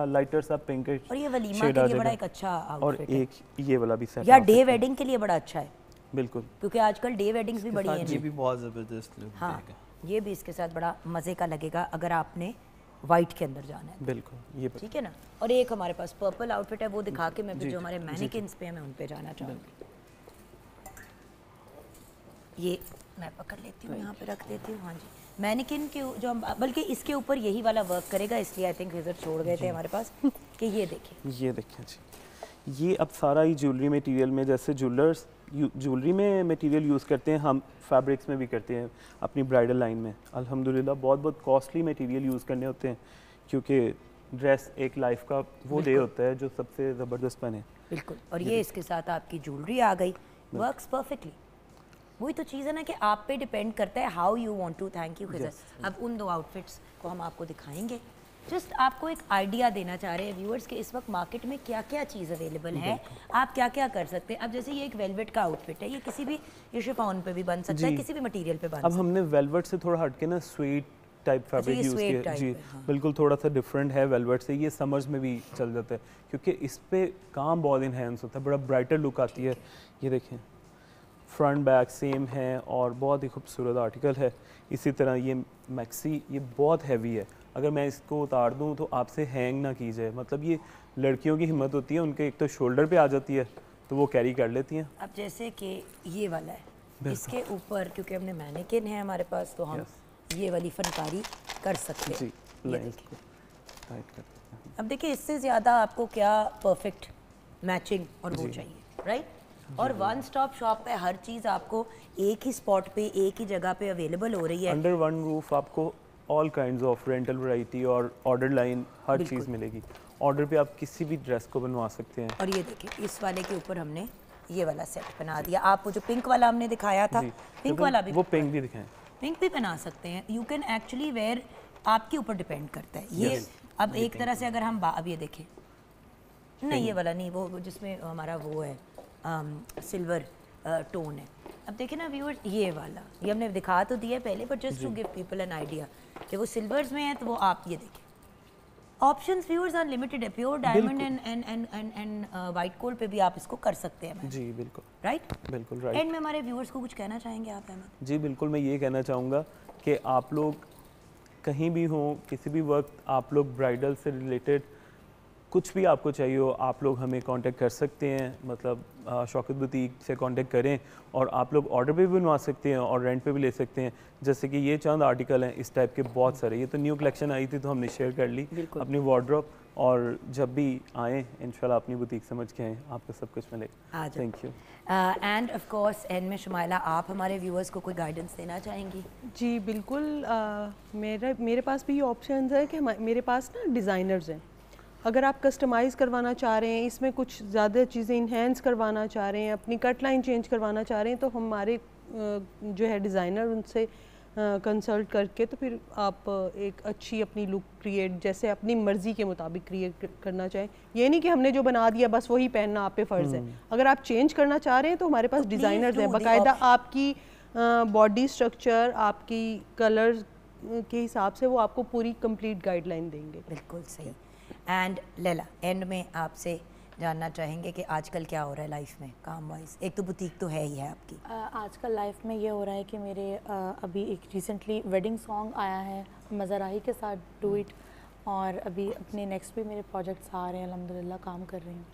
लाइटर सा पिंक और ये वलीमा के लिए बड़ा एक अच्छा और आउटफिट है, एक ये वाला भी सेट या डे वेडिंग के लिए बड़ा अच्छा है, बिल्कुल। क्योंकि आजकल डे वेडिंग्स भी बड़ी हैं। ये भी बहुत ज़बरदस्त लुक हाँ, देगा। ये भी इसके साथ बड़ा मज़े का लगेगा अगर आपने वाइट के अंदर जाना है, बिल्कुल, ये ठीक है ना। और एक हमारे पास पर्पल आउटफिट है, वो दिखा के मैं भी जो हमारे मैनिकिन्स पे हैं मैं उन पे जाना चाहूँगी। ये मैं पकड़ लेती हूँ, यहाँ पे रख देती हूँ। हाँ जी, मैनिकिन के जो हम, बल्कि इसके ऊपर यही वाला वर्क करेगा, इसलिए आई थिंक इधर छोड़ गए थे हमारे पास कि ये देखिए। ये देखिए जी, ये अब सारा ही ज्वेलरी मटेरियल में, जैसे ज्वेलर्स ज्वेलरी में मटेरियल यूज़ करते हैं, हम फैब्रिक्स में भी करते हैं अपनी ब्राइडल लाइन में। अल्हम्दुलिल्लाह बहुत बहुत कॉस्टली मटेरियल यूज़ करने होते हैं, क्योंकि ड्रेस एक लाइफ का वो डे होता है जो सबसे ज़बरदस्त बने। बिल्कुल, और ये इसके साथ आपकी ज्वेलरी आ गई, वर्क्स परफेक्टली। वही तो चीज़ है ना कि आप पे डिपेंड करता है how you want to. Thank you Khizar. अब उन 2 आउटफिट्स को हम आपको दिखाएंगे, जस्ट आपको एक आइडिया देना चाह रहे हैं व्यूअर्स कि इस वक्त मार्केट में क्या क्या चीज़ अवेलेबल है, आप क्या क्या कर सकते हैं। अब जैसे ये एक वेलवेट का आउटफिट है, ये किसी भी ये शिफॉन पे भी बन सकता है, किसी भी मटेरियल पे बन सकता अब हमने वेलवेट से थोड़ा हटके ना स्वीट टाइप फैब्रिक ये यूज़ suede किया type जी, है, हाँ। बिल्कुल थोड़ा सा डिफरेंट है वेलवेट से। ये समर्स में भी चल जाता है क्योंकि इस पे काम बहुत इन्हेंस होता है, बड़ा ब्राइटर लुक आती है। ये देखें, फ्रंट बैक सेम है और बहुत ही खूबसूरत आर्टिकल है। इसी तरह ये मैक्सी, ये बहुत हैवी है, अगर मैं इसको उतार दूं तो आपसे हैंग ना की जाए। मतलब ये लड़कियों की हिम्मत होती है, उनके एक तो शोल्डर पे आ जाती है तो वो कैरी कर लेती हैं। अब जैसे कि ये वाला है, इसके ऊपर क्योंकि हमने मैनिकिन है हमारे पास, तो हम ये वाली फनकारी कर सकते हैं। जी, ये लाइंस देखिए। को टाइट कर देते हैं। अब देखिए, इससे ज़्यादा आपको क्या परफेक्ट मैचिंग और वो चाहिए, राइट। और वन स्टॉप शॉप पे हर चीज़ आपको एक ही स्पॉट पे, एक ही जगह पे अवेलेबल हो रही है। अंडर वन रूफ आपको all kinds of rental variety और ऑर्डर लाइन हर चीज़ मिलेगी। ऑर्डर पे आप किसी भी ड्रेस को बनवा सकते हैं। और ये देखिए, इस वाले के ऊपर हमने ये वाला सेट बना दिया। आप वो जो पिंक वाला हमने दिखाया था, जी, पिंक तो वाला भी वो पिंक भी दिखाएं। पिंक भी पहना सकते हैं। यू कैन एक्चुअली वेयर, आपके ऊपर डिपेंड करता है ये। अब एक तरह से अगर हम अब ये देखें, नहीं ये वाला नहीं, वो जिसमें हमारा वो है सिल्वर टोन है। अब देखिए ना व्यूअर्स, ये वाला ये हमने दिखा तो दिया पहले, but just to give people an idea कि वो सिल्वर्स में है, तो वो आप ये देखें ऑप्शंस व्यूअर्स अनलिमिटेड है, pure diamond and white gold पे भी आप इसको कर सकते हैं। जी बिल्कुल राइट, बिल्कुल राइट। एंड में हमारे व्यूअर्स को कुछ कहना चाहेंगे आप अहमद? जी बिल्कुल, मैं ये कहना चाहूँगा कि आप लोग कहीं भी हों, किसी भी वक्त आप लोग ब्राइडल से रिलेटेड कुछ भी आपको चाहिए हो, आप लोग हमें कांटेक्ट कर सकते हैं। मतलब शौकत बुटीक से कांटेक्ट करें और आप लोग ऑर्डर पे भी बनवा सकते हैं और रेंट पे भी ले सकते हैं। जैसे कि ये चंद आर्टिकल हैं इस टाइप के बहुत सारे, ये तो न्यू कलेक्शन आई थी तो हमने शेयर कर ली अपनी वार्डरोब, और जब भी आएँ इंशाल्लाह अपनी बुटीक समझ के आएँ, आपको सब कुछ मिलेगा। Thank you. And of course and में शुमाइला, आप हमारे व्यूअर्स को कोई गाइडेंस देना चाहेंगी? जी बिल्कुल, मेरे पास भी ये ऑप्शन है कि मेरे पास ना डिज़ाइनर्स हैं। अगर आप कस्टमाइज़ करवाना चाह रहे हैं, इसमें कुछ ज़्यादा चीज़ें इन्हेंस करवाना चाह रहे हैं, अपनी कट लाइन चेंज करवाना चाह रहे हैं, तो हमारे जो है डिज़ाइनर, उनसे कंसल्ट करके तो फिर आप एक अच्छी अपनी लुक क्रिएट, जैसे अपनी मर्ज़ी के मुताबिक क्रिएट करना चाहें। ये नहीं कि हमने जो बना दिया बस वही पहनना आप पे फ़र्ज़ है। अगर आप चेंज करना चाह रहे हैं तो हमारे पास डिज़ाइनर्स हैं, बाकायदा आपकी बॉडी स्ट्रक्चर, आपकी कलर के हिसाब से वो आपको पूरी कंप्लीट गाइडलाइन देंगे। बिल्कुल सही। एंड लैला, एंड में आपसे जानना चाहेंगे कि आजकल क्या हो रहा है लाइफ में काम वाइज? एक तो बुटीक तो है ही है आपकी। आजकल लाइफ में ये हो रहा है कि मेरे अभी एक रिसेंटली वेडिंग सॉन्ग आया है मज़राही के साथ, डू इट, और अभी अपने नेक्स्ट भी मेरे प्रोजेक्ट्स आ रहे हैं, अल्हम्दुलिल्लाह काम कर रही हूँ।